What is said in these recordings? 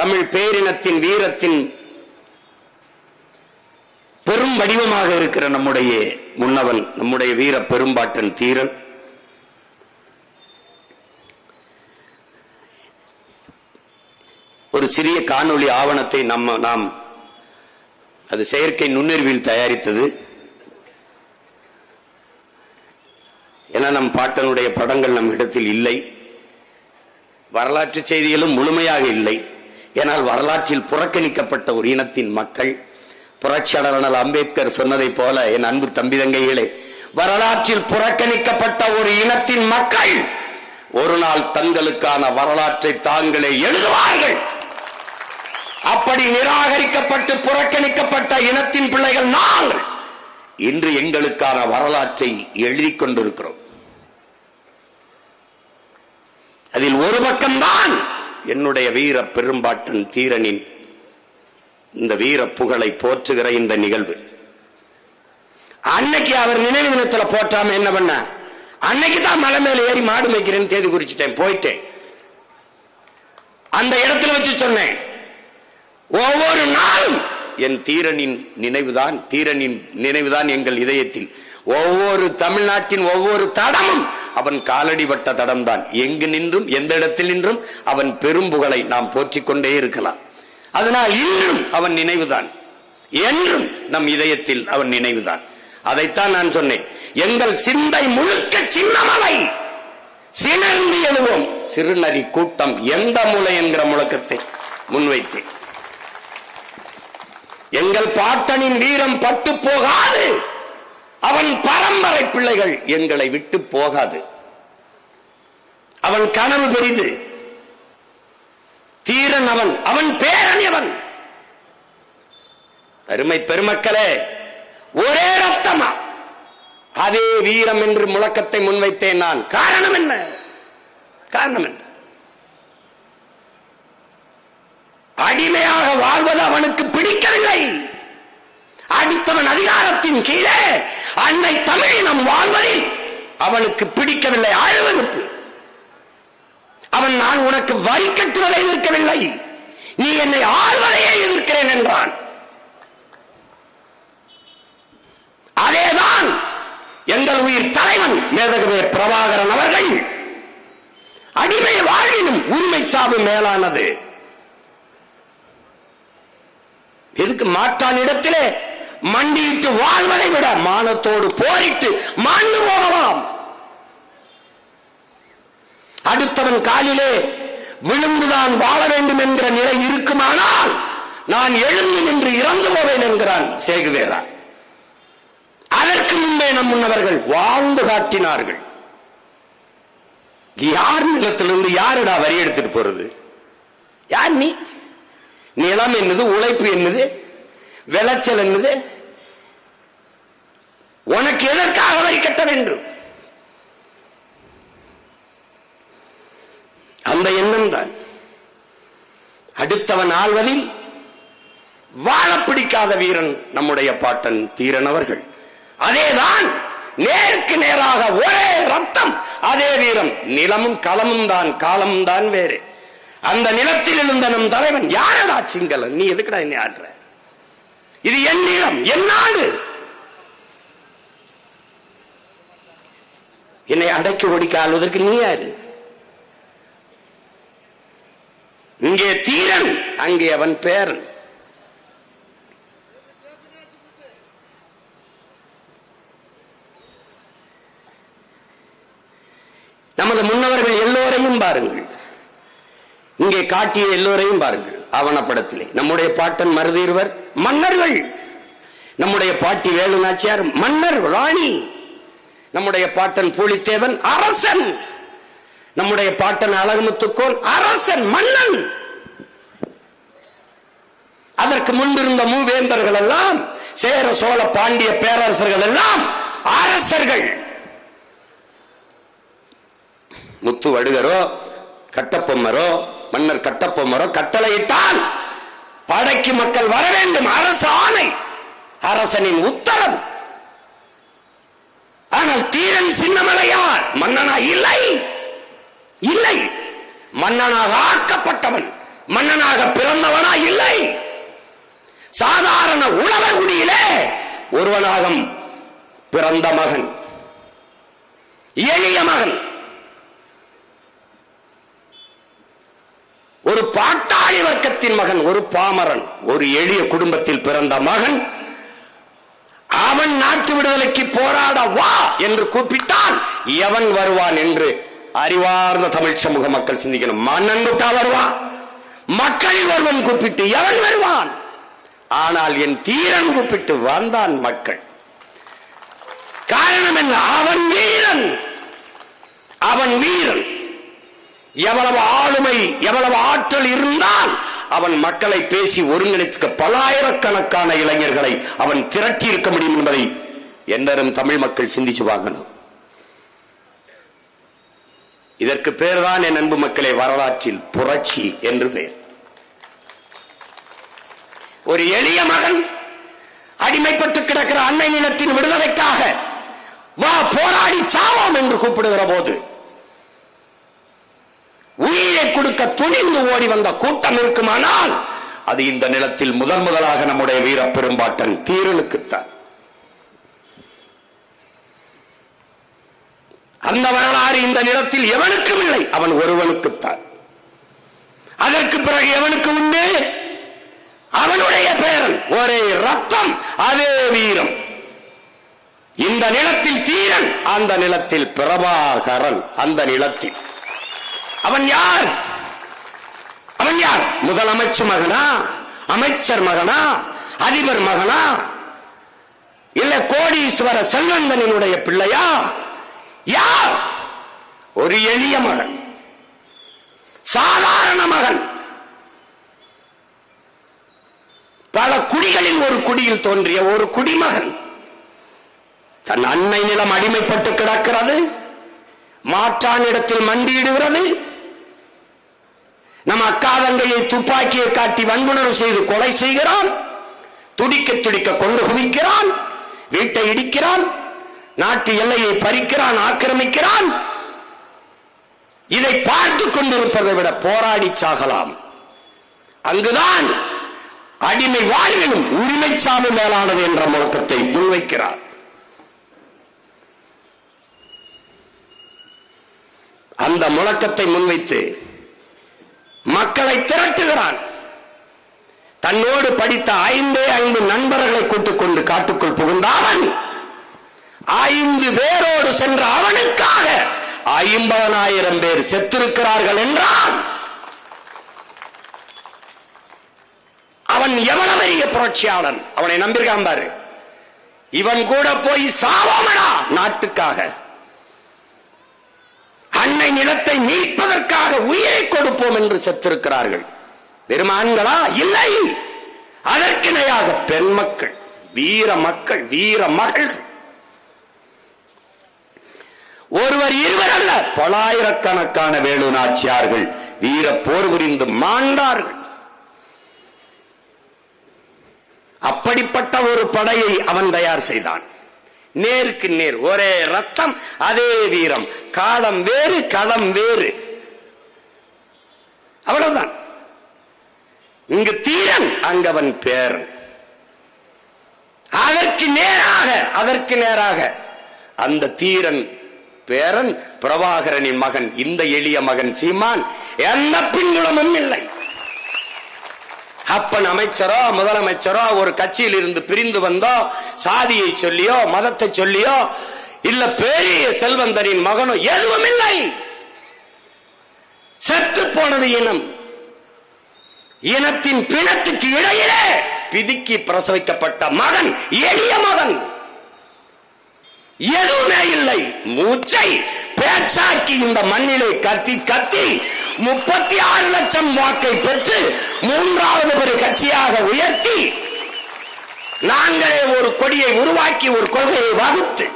தமிழ் பேரினத்தின் வீரத்தின் பெரும் வடிவமாக இருக்கிற நம்முடைய முன்னவன், நம்முடைய வீர பெரும்பாட்டன் தீரன் ஒரு சிறிய காணொளி ஆவணத்தை நாம் அது செயற்கை நுண்ணறிவில் தயாரித்தது. ஏன்னா நம் பாட்டனுடைய படங்கள் நம் இடத்தில் இல்லை, வரலாற்று செய்திகளும் முழுமையாக இல்லை. ஏனால் வரலாற்றில் புறக்கணிக்கப்பட்ட ஒரு இனத்தின் மக்கள், புரட்சியாளர் அம்பேத்கர் சொன்னதை போல, என் அன்பு தம்பி தங்கைகளே, வரலாற்றில் புறக்கணிக்கப்பட்ட ஒரு இனத்தின் மக்கள் ஒரு நாள் தங்களுக்கான வரலாற்றை தாங்களே எழுதுவார்கள். அப்படி நிராகரிக்கப்பட்டு புறக்கணிக்கப்பட்ட இனத்தின் பிள்ளைகள் நாங்கள் இன்று எங்களுக்கான வரலாற்றை எழுதி கொண்டிருக்கிறோம். அதில் ஒரு பக்கம்தான் என்னுடைய வீர பெரும்பாட்டன் தீரனின் இந்த வீர புகழை போற்றுகிற இந்த நிகழ்வு. அன்னைக்கு அவர் நினைவு தினத்தில் போட்டாம என்ன பண்ண, அன்னைக்கு தான் மலை மேல ஏறி மாடு மேய்க்கிறேன்னு தேதி குறிச்சிட்டேன், போயிட்டேன். அந்த இடத்துல வச்சு சொன்னேன், ஒவ்வொரு நாளும் என் தீரனின் நினைவுதான் எங்கள் இதயத்தில். ஒவ்வொரு தமிழ்நாட்டின் ஒவ்வொரு தடமும் அவன் காலடிபட்ட தடம் தான். எங்கு நின்றும் எந்த இடத்தில் நின்றும் அவன் பெரும் புகழை நாம் போற்றிக் கொண்டே இருக்கலாம். அதனால் இன்றும் அவன் நினைவுதான், என்றும் நம் இதயத்தில் அவன் நினைவுதான். அதைத்தான் நான் சொன்னேன், எங்கள் சிந்தை முழுக்க சின்னமலை சினர்ந்து எழுவோம் சிறுநரி கூட்டம் எந்த மூலை என்கிற முழக்கத்தை முன்வைத்தேன். எங்கள் பாட்டனின் வீரம் பட்டு போகாது, அவன் பரம்பரை பிள்ளைகள் எங்களை விட்டு போகாது. அவன் கனவு பெரிது, தீரன் அவன் பேரன் அவன். அருமை பெருமக்களே, ஒரே ரத்தமா அதே வீரம் என்று முழக்கத்தை முன்வைத்தேன் நான். காரணம் என்ன? அடிமையாக வாழ்வது அவனுக்கு பிடிக்கவில்லை. அடுத்தவன் அதிகாரத்தின் கீழே அன்னை தமிழினம் வாழ்வதில் அவனுக்கு பிடிக்கவில்லை. அழுவனுக்கு அவன் நான் உனக்கு வரி கட்டுவதை எதிர்க்கவில்லை, நீ என்னை ஆள்வதையே எதிர்க்கிறேன் என்றான். அதேதான் எங்கள் உயிர் தலைவன் மேதகவே பிரபாகரன் அவர்கள். அடிமை வாழ்வினும் உரிமை சாவு மேலானது. எதுக்கு மாற்றான் இடத்திலே மண்டியிட்டு வாழ்வதை விட மானத்தோடு போரிட்டு மாண்டு போகலாம். அடுத்தவன் காலிலே விழுந்துதான் வாழ வேண்டும் என்கிற நிலை இருக்குமானால் நான் எழுந்து நின்று இறந்து போவேன் என்கிறான் சேகுவேரா. அதற்கு முன்பே நம் முன்னவர்கள் வாழ்ந்து காட்டினார்கள். யார் நிலத்திலிருந்து யாருடா வரி எடுத்துட்டு போறது? யார் நீ? நிலம் என்னது, உழைப்பு என்னது, விளைச்சல் என்னது? உனக்கு எதற்காக வரி கட்ட வேண்டும்? அந்த எண்ணம் தான். அடுத்தவன் ஆள்வதில் வாழ பிடிக்காத வீரன் நம்முடைய பாட்டன் தீரன் அவர்கள். அதேதான் நேருக்கு நேராக ஒரே ரத்தம், அதே வீரம். நிலமும் களமும் தான், காலமும் தான் வேறு. அந்த நிலத்தில் இருந்த நம் தலைவன் யாரடா சிங்களன், நீ எதுக்குடா என்ன ஆடுற? இது என் நிலம், என் நாடு. என்னை அடக்கி ஒடிக்க ஆள்வதற்கு நீ யாரு? இங்கே தீரன், அங்கே அவன் பேரன். நமது முன்னவர்கள் எல்லோரையும் பாருங்கள், இங்கே காட்டிய எல்லோரையும் பாருங்கள். ஆவணப்படத்திலே நம்முடைய பாட்டன் மருதீர்வர் மன்னர்கள், நம்முடைய பாட்டி வேலு நாச்சியார் மன்னர் ராணி, நம்முடைய பாட்டன் பூலித்தேவன் அரசன், நம்முடைய பாட்டன் அழகுமுத்துக்கோன் அரசன் மன்னன். அதற்கு முன்பிருந்த மூவேந்தர்கள் எல்லாம், சேர சோழ பாண்டிய பேரரசர்கள் எல்லாம் அரசர்கள். முத்து வடுகரோ கட்டப்பொம்மரோ மன்னர் கட்டப்பொம்மரோ கட்டளையிட்டால் படைக்கு மக்கள் வர வேண்டும், அரசு ஆணை, அரசனின் உத்தரவு. ஆனால் தீரன் சின்னமலையார் மன்னனா இல்லை, இல்லை. மன்னனாக ஆக்கப்பட்டவன், மன்னனாக பிறந்தவனா? இல்லை. சாதாரண உழவர் குடியிலே ஒருவனாக பிறந்த மகன், எளிய மகன், ஒரு பாட்டாளி வர்க்கத்தின் மகன், ஒரு பாமரன், ஒரு எளிய குடும்பத்தில் பிறந்த மகன். அவன் நாட்டு விடுதலைக்கு போராட வா என்று கூப்பிட்டால் எவன் வருவான் என்று அறிவார்ந்த தமிழ் சமூக மக்கள் சிந்திக்கணும். மன்னன் கூட்டா வருவான், மக்களில் ஒருவன் கூப்பிட்டு எவன் வருவான்? ஆனால் என் தீரன் கூப்பிட்டு வந்தான் மக்கள். காரணம் என்ன? அவன் வீரன், அவன் வீரன். எவ்வளவு ஆளுமை, எவ்வளவு ஆற்றல் இருந்தால் அவன் மக்களை பேசி ஒருங்கிணைத்து பல்லாயிரக்கணக்கான இளைஞர்களை அவன் திரட்டி இருக்க முடியும் என்பதை எல்லாரும் தமிழ் மக்கள் சிந்திச்சு பார்க்கணும். இதற்கு பேர்தான் என் அன்பு மக்களே வரலாற்றில் புரட்சி என்று பெயர். ஒரு எளிய மகன் அடிமைப்பட்டு கிடக்கிற அன்னை நிலத்தின் விடுதலைக்காக வா போராடி சாவோம் என்று கூப்பிடுகிற போது உயிரை கொடுக்க துணிந்து ஓடி வந்த கூட்டம் இருக்குமானால் அது இந்த நிலத்தில் முதலாக நம்முடைய வீர பெரும்பாட்டன் தீரனுக்குத்தான். அந்த வரலாறு இந்த நிலத்தில் எவனுக்கும் இல்லை, அவன் ஒருவனுக்குத்தான். அதற்கு பிறகு எவனுக்கு உண்டு? அவனுடைய பேரன், ஒரே ரத்தம், அதே வீரம். இந்த நிலத்தில் தீரன், அந்த நிலத்தில் பிரபாகரன். அந்த நிலத்தில் அவன் யார்? அவன் யார்? முதலமைச்சர் மகனா, அமைச்சர் மகனா, அதிபர் மகனா, இல்ல கோடீஸ்வர செல்வந்தனினுடைய பிள்ளையா? யார்? ஒரு எளிய மகன், சாதாரண மகன். பல குடிகளில் ஒரு குடியில் தோன்றிய ஒரு குடிமகன். தன் அன்னை நிலம் அடிமைப்பட்டு கிடக்கிறது, மாற்றானிடத்தில் மண்டியிடுகிறது. நம் அக்கா தங்கையை துப்பாக்கியை காட்டி வன்புணர்வு செய்து கொலை செய்கிறான், துடிக்க துடிக்க கொண்டு குவிக்கிறான், வீட்டை இடிக்கிறான், நாட்டு எல்லையை பறிக்கிறான், ஆக்கிரமிக்கிறான். இதை பார்த்துக் கொண்டிருப்பதை விட போராடி சாகலாம். அங்குதான் அடிமை வாழ்விலும் உரிமை சாமி மேலானது என்ற முழக்கத்தை முன்வைக்கிறார். அந்த முழக்கத்தை முன்வைத்து மக்களை திரட்டுகிறான். தன்னோடு படித்த 5 நண்பர்களை கூட்டுக் கொண்டு காட்டுக்குள் புகுந்தாவன் 5 பேரோடு சென்ற அவனுக்காக 50,000 பேர் செத்திருக்கிறார்கள் என்றால் அவன் எவ்வளவு பெரிய புரட்சியாளன். அவனை நம்பியிருக்கான் பாரு. இவன் கூட போய் சாவோமடா நாட்டுக்காக, அன்னை நிலத்தை மீட்பதற்காக உயிரை கொடுப்போம் என்று செத்திருக்கிறார்கள். வெறும் ஆண்களா? இல்லை. அதற்கிணையாக பெண் மக்கள், வீர மக்கள், வீர மகள்கள். ஒருவர் இருவர் அல்ல, பல்லாயிரக்கணக்கான வேலு நாச்சியார்கள் வீர போர் புரிந்து மாண்டார்கள். அப்படிப்பட்ட ஒரு படையை அவன் தயார் செய்தான். நேருக்கு நேர், ஒரே ரத்தம், அதே வீரம். காலம் வேறு, களம் வேறு. அவ்வளவுதான். இங்கு தீரன், அங்கவன் பேரன். அதற்கு நேராக அந்த தீரன் பேரன் பிரபாகரனின் மகன், இந்த எளிய மகன் சீமான் எந்த பின்புலமும் இல்லை. அப்பன் அமைச்சரோ முதலமைச்சரோ ஒரு கட்சியில் இருந்து பிரிந்து வந்தோ, சாதியை சொல்லியோ மதத்தை சொல்லியோ, இல்ல பெரிய செல்வந்தரின் மகனோ எதுவும் இல்லை. செத்து போனது இனம். இனத்தின் பிணத்துக்கு இடையிலே பிதுக்கி பிரசவிக்கப்பட்ட மகன், எளிய மகன். எதுவுமே இல்லை. மூச்சை பேச்சாக்கி இந்த மண்ணிலே கத்தி கத்தி 36 லட்சம் வாக்கை பெற்று 3வது பெரிய கட்சியாக உயர்த்தி நாங்களே ஒரு கொடியை உருவாக்கி ஒரு கொள்கையை வகுத்து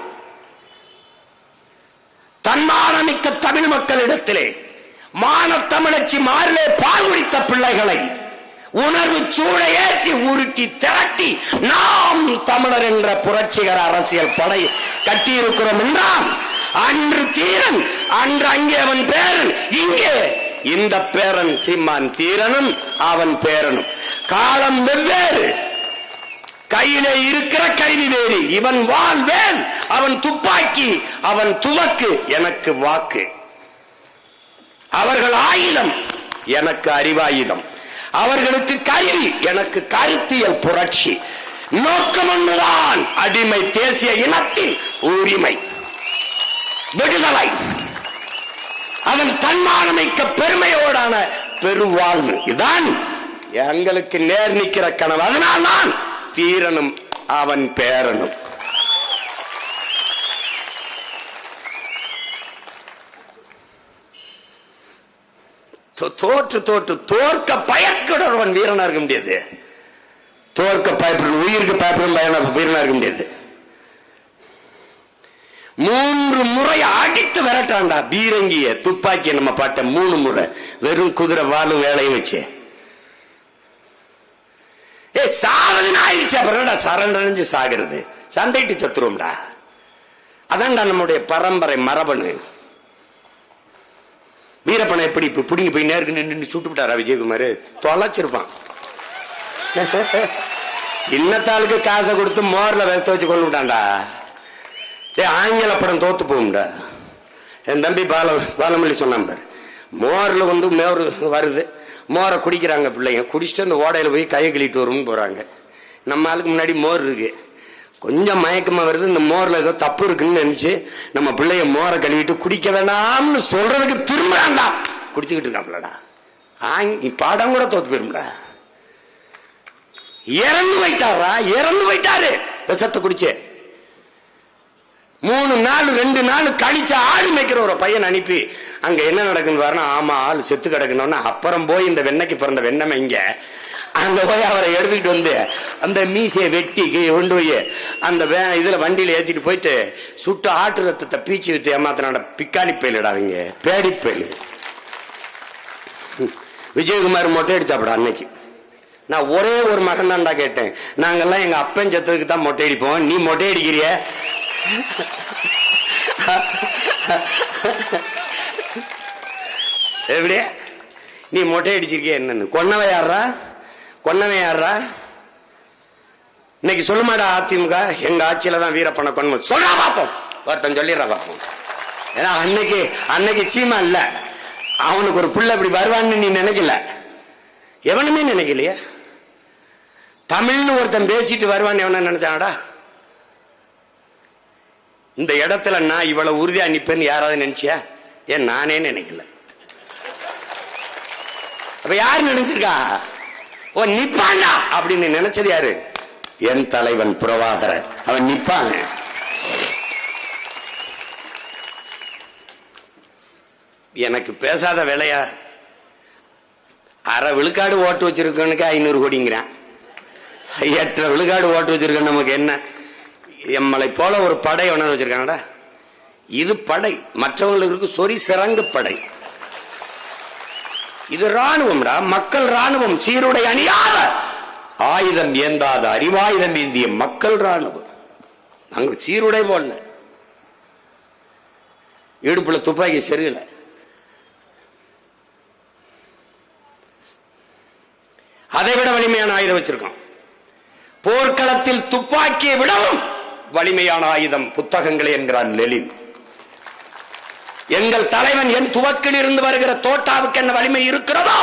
தன்மானமிக்க தமிழ் மக்களிடத்திலே மானத்தமிழச்சி மாறிலே பால் குடித்த பிள்ளைகளை உணர்வு சூழை ஏற்றி உருட்டி திரட்டி நாம் தமிழர் என்ற புரட்சிகர அரசியல் படை கட்டியிருக்கிறோம் என்றால், அன்று தீரன், அன்று அங்கே அவன் பேரன், இங்கே இந்த பேரன் சீமான் தீரனும் அவன் பேரனும். காலம் வெவ்வேறு, கையிலே இருக்கிற கருவி வேறு. இவன் வாள் வேல், அவன் துப்பாக்கி, அவன் துவக்கு, எனக்கு வாக்கு. அவர்கள் ஆயுதம், எனக்கு அறிவாயுதம். அவர்களுக்கு கருவி, எனக்கு கருத்தியல் புரட்சி. நோக்கம் ஒன்றுதான், அடிமை தேசிய இனத்தின் உரிமை, விடுதலை, அதன் தன்மானமிக்க பெருமையோடான பெருவாழ்வு. இதுதான் எங்களுக்கு நேர் நிற்கிற கனவு. அதனால் நான் தீரனும் அவன் பேரனும். தோற்று தோற்று தோற்க பயப்படுறவன் வீரனா இருக்க முடியாது. தோற்க பயப்படும், உயிருக்கு பயப்படும் வீரனா இருக்க முடியாது. 3 முறை அடித்து விரட்டாண்டா பீரங்கிய துப்பாக்கிய நம்ம பாட்ட 3 முறை வெறும் குதிரை வாழும் வேலையும் வச்சு. சாவதுன்னு ஆயிடுச்சு, அப்புறம் சரண்டடைஞ்சு சாகிறது, சண்டைட்டு சத்துருவோம்டா. அதான்டா நம்முடைய பரம்பரை மரபணு. வீரப்பனை எப்படி இப்ப புடிங்கி போய் நேருக்கு நின்று சுட்டு விட்டாரா விஜயகுமார்? தொலைச்சிருப்பான். சின்னத்தாளுக்கு காசை கொடுத்து மோர்ல வேஸ்த வச்சு கொண்டு விட்டான்டா. ஆங்கில படம் தோத்து போகும்டா. என் தம்பி பாலமல்லி சொன்னான் பாரு, மோர்ல மோர் வருது, மோரை குடிக்கிறாங்க பிள்ளைங்க, குடிச்சிட்டு அந்த ஓடையில போய் கையை கழிட்டு வரும்னு போறாங்க. நம்ம ஆளுக்கு முன்னாடி மோர் இருக்கு, கொஞ்சம் மயக்கமா வருது, இந்த மோர்ல ஏதோ தப்பு இருக்குன்னு நினைச்சு நம்ம பிள்ளைய மோரை கழுவிட்டு குடிக்க வேண்டாம்னு சொல்றதுக்கு திரும்புறாண்டா, குடிச்சுக்கிட்டு இருக்காப்லடா. படம் கூட தோத்து போயிரும்டா. இறந்து போயிட்டாரா, இறந்து போயிட்டாரு விஷத்தை குடிச்சு. 3 நாள் 2 நாள் கழிச்சு ஆடு மேய்க்கிற ஒரு பையன் அனுப்பி அங்க என்ன நடக்குன்னு பாருன்னா, ஆமா ஆள் செத்து கிடக்கணும்னா அப்புறம் போய் இந்த வெண்ணைக்கு பிறந்த வெண்ணமை இங்க அங்க போய் அவரை எடுத்துக்கிட்டு வந்து அந்த மீசையை வெட்டி கொண்டு போய் அந்த இதுல வண்டியில ஏத்திட்டு போயிட்டு சுட்டு ஆட்டு ரத்தத்தை பீச்சு விட்டு ஏமாத்தினாட பிக்காளி பயிலிடாதீங்க, பேடி பயிலு. விஜயகுமார் மொட்டை அடிச்சாப்படா அன்னைக்கு. நான் ஒரே ஒரு மகன் தான்டா கேட்டேன், நாங்கெல்லாம் எங்க அப்பன் செத்ததுக்கு தான் மொட்டை அடிப்போம், நீ மொட்டை அடிக்கிறிய? எப்படி நீ மொட்டை அடிச்சிருக்கிய என்னன்னு? கொன்னவை யாரா, கொன்னவை யாரா? இன்னைக்கு சொல்லுமாடா அதிமுக எங்க ஆட்சியில தான் வீரப்பனை கொன்ன சொல்றா பாப்போம், ஒருத்தன் சொல்லிடுறா பாப்போம். ஏன்னா அன்னைக்கு சீமா இல்ல, அவனுக்கு ஒரு புள்ள இப்படி வருவான்னு நீ நினைக்கல, எவனுமே நினைக்கலையே. தமிழ்னு ஒருத்தன் பேசிட்டு வருவான்னு எவன நினைச்சாடா? இந்த இடத்துல நான் இவ்வளவு உறுதியா நிப்பேன்னு யாராவது நினைச்சியா? ஏன் நானே நினைக்கல. அப்ப யாரு நினைச்சிருக்கா? ஓ நிப்பாண்டா அப்படின்னு நினைச்சது யாரு? என் தலைவன் புரவாகர, அவன் நிப்பாங்க. எனக்கு பேசாத வேலையா? அரை விழுக்காடு ஓட்டு வச்சிருக்கனுக்கு 500 கோடிங்கிறான், 8 விழுக்காடு ஓட்டு வச்சிருக்க நமக்கு என்ன? எம்மளை போல ஒரு படை ஒன்று வச்சிருக்காங்கடா. இது படை, மற்றவங்களுக்கு சொறி சிறங்கு படை. இது ராணுவம்டா, மக்கள் ராணுவம், சீருடை அணியாத, ஆயுதம் ஏந்தாத, அறிவாயுதம் ஏந்திய மக்கள் ராணுவம். அங்க சீருடை போடல, இடுப்புல துப்பாக்கி சரியில்லை. அதை விட வலிமையான ஆயுதம் வச்சிருக்கோம். போர்க்களத்தில் துப்பாக்கியை விடவும் வலிமையான ஆயுதம் புத்தகங்களே என்கிறான் லெனின். எங்கள் தலைவன் என் துவக்கில் இருந்து வருகிற தோட்டாவுக்கு என்ன வலிமை இருக்கிறதோ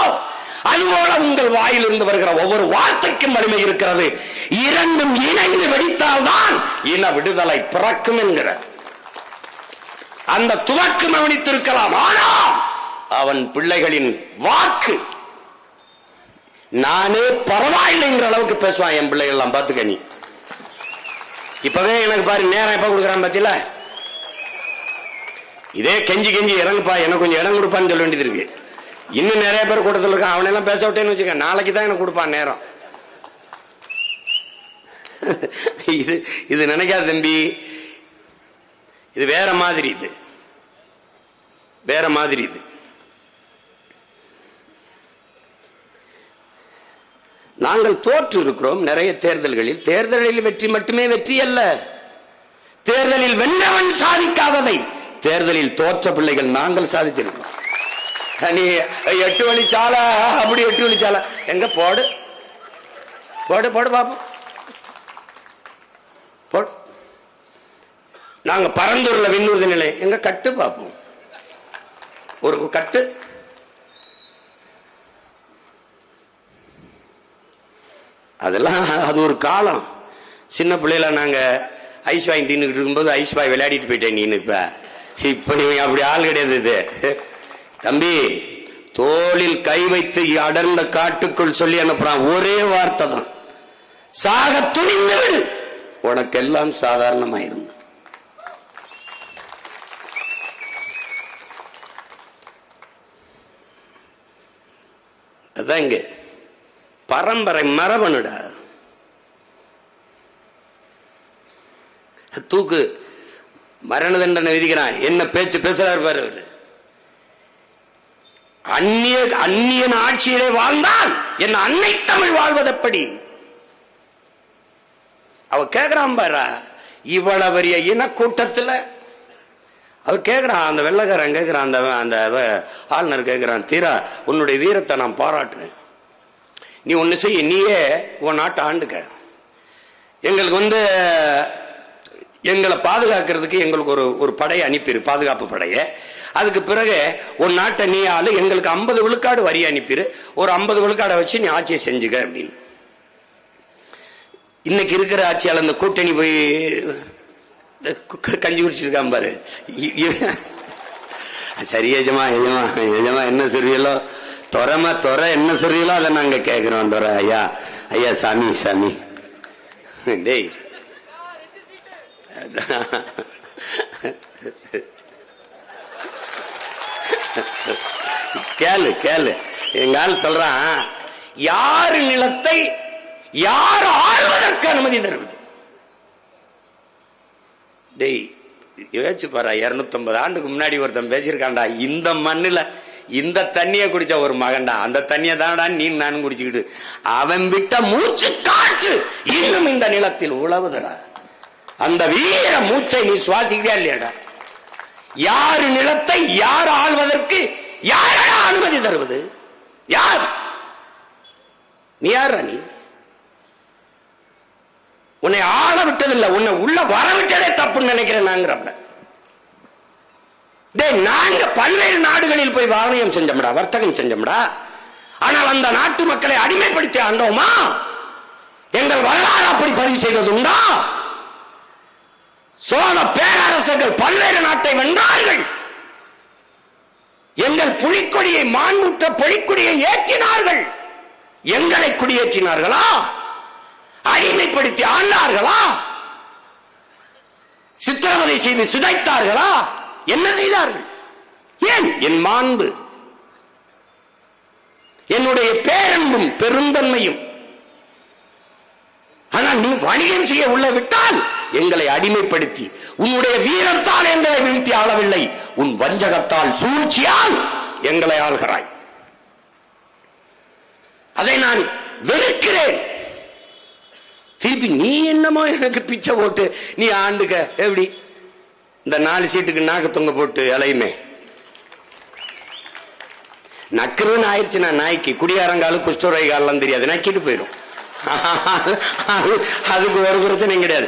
அதுபோல உங்கள் வாயில் இருந்து வருகிற ஒவ்வொரு வார்த்தைக்கும் வலிமை இருக்கிறது. இரண்டும் இணைந்து வெடித்தால்தான் இன விடுதலை பிறக்கும் என்கிற அந்த துவக்கம் கவனித்திருக்கலாம். ஆனால் அவன் பிள்ளைகளின் வாக்கு நானே பரவாயில்லைங்கிற அளவுக்கு பேசுவான். என் பிள்ளைகள் எல்லாம் பாத்துக்க, நீ இப்பவே எனக்கு பாரு நேரம் எப்ப கொடுக்குறான் பாத்தீங்களா? இதே கெஞ்சி கெஞ்சி இறங்குப்பா, எனக்கு கொஞ்சம் இடம் கொடுப்பான்னு சொல்ல வேண்டியது இருக்கு. இன்னும் நிறைய பேர் கூட்டத்தில் இருக்கான், அவனெல்லாம் பேச விட்டேன்னு வச்சுக்க, நாளைக்கு தான் எனக்கு கொடுப்பான் நேரம். இது நினைக்காத தம்பி, இது வேற மாதிரி, இது வேற மாதிரி. இது நாங்கள் தோற்று இருக்கிறோம் நிறைய தேர்தல்களில். தேர்தலில் வெற்றி மட்டுமே வெற்றி அல்ல, தேர்தலில் வென்றவன் சாதிக்காததை தேர்தலில் தோற்ற பிள்ளைகள் நாங்கள் சாதித்திருக்கிறோம். நீ 8 வழிச்சாலை அப்படி 8 வழிச்சாலை எங்க போடு போடு போடு பாப்போம் போடு. நாங்க பரந்தூர்ல விண்ணூர்தி நிலையம் எங்க கட்டு பார்ப்போம், ஒரு கட்டு. அதெல்லாம் அது ஒரு காலம். சின்ன பிள்ளைல நாங்க ஐஸ் வாங்கி தின்னுக்கிட்டு இருக்கும்போது ஐஸ் பாய் விளையாடிட்டு போயிட்டேன் நீ. இப்ப இவங்க அப்படி ஆள் கிடையாது. இது தம்பி தோளில் கை வைத்து அடர்ந்த காட்டுக்குள் சொல்லி அனுப்புறான். ஒரே வார்த்தை தான், சாக துணிந்து விடு, உனக்கெல்லாம் சாதாரணமாயிரும். அதான் இங்க பரம்பரை மரபணுடா. தூக்கு மரண தண்டனை விதிக்கிறான். என்ன பேச்சு பேசுறாரு பாரு. அந்நியன் ஆட்சியிலே வாழ்ந்தால் என் அன்னை தமிழ் வாழ்வதெப்படி? அவ கேக்குறான் பாரா. இவ்வளவு பெரிய இனக்கூட்டத்தில் அவர் கேட்கிறான், அந்த வெள்ளக்காரன் கேட்கிறான், அந்த ஆளுநர் கேட்கிறான், தீரா உன்னுடைய வீரத்தை நான் பாராட்டுறேன், நீ ஒண்ணு செய்ய, நீயே உன் நாட்டை ஆண்டுக்க, எங்களுக்கு எங்களை பாதுகாக்கிறதுக்கு எங்களுக்கு ஒரு படையை அனுப்பிடு, பாதுகாப்பு படையை. அதுக்கு பிறகு உன் நாட்டை நீ ஆளு, எங்களுக்கு 50 விழுக்காடு வரி அனுப்பிடு, ஒரு 50 விழுக்காடை வச்சு நீ ஆட்சியை செஞ்சுக்க அப்படின்னு. இன்னைக்கு இருக்கிற ஆட்சியாளர் இந்த கூட்டணி போய் கஞ்சி குடிச்சிருக்கான் பாரு. சரி எஜமா எஜமா எஜமா என்ன சொல்றீங்களோ, தொற என்ன சொல்றீங்களோ அதை நாங்க கேட்கிறோம். தொற ஐயா ஐயா சாமி சாமி டேய் கேளு. எங்க ஆள் சொல்றான், யாரு நிலத்தை யார் ஆழ்வதற்கு அனுமதி தருவது? டேய் யோசிச்சு பாரு, 250 ஆண்டுக்கு முன்னாடி ஒருத்தன் பேசியிருக்காண்டா, இந்த மண்ணுல இந்த தண்ணிய குடிச்ச ஒரு மகன்டா, அந்த தண்ணிய தானடா நீ நானும் குடிச்சுக்கிட்டு, அவன் விட்ட மூச்சு காற்று இன்னும் இந்த நிலத்தில் உழவுதடா. அந்த வீர மூச்சை நீ சுவாசிக்கிறியா இல்லையாடா? யாரு நிலத்தை யார் ஆள்வதற்கு யாரடா அனுமதி தருவது? யார்? நீ யாரா? நீ உன்னை ஆள விட்டதில்லை, உன்னை உள்ள வர விட்டதே தப்புன்னு நினைக்கிறேன். நாங்க பல்வேறு நாடுகளில் போய் வாணியம் செஞ்சோம்டா, வர்த்தகம் செஞ்சோம்டா. ஆனால் அந்த நாட்டு மக்களை அடிமைப்படுத்தி ஆண்டோமா? எங்கள் வரலாறு அப்படி பதிவு செய்தது உண்டா? சோழ பேரரசர்கள் பல்வேறு நாட்டை வென்றார்கள். எங்கள் புலிக்கொடியை, மாண்புற்ற புலிக்கொடியை ஏற்றினார்கள். எங்களை குடியேற்றினார்களா? அடிமைப்படுத்தி ஆண்டார்களா? சித்திரவதை செய்து சிதைத்தார்களா? என்ன செய்தார்கள்? ஏன்? என் மாண்பு, என்னுடைய பேரன்பும் பெருந்தன்மையும். ஆனால் நீ வணிகம் செய்ய உள்ள விட்டால் எங்களை அடிமைப்படுத்தி, உன்னுடைய வீரத்தால் எங்களை வீழ்த்தி ஆளவில்லை, உன் வஞ்சகத்தால் சூழ்ச்சியால் எங்களை ஆள்கிறாய். அதை நான் வெறுக்கிறேன். திருப்பி நீ என்னமோ எனக்கு பிச்சை போட்டு நீ ஆண்டுக்க எப்படி? இந்த 4 சீட்டுக்கு நாக்கு தொங்க போட்டு அலையுமே நக்குறதுன்னு ஆயிடுச்சுன்னா நாய்க்கு குடியாரங்காலும் குஷ்டரோகிகாலாம் தெரியாது, நக்கிட்டு போயிடும். அதுக்கு ஒரு பிரச்சனை கிடையாது.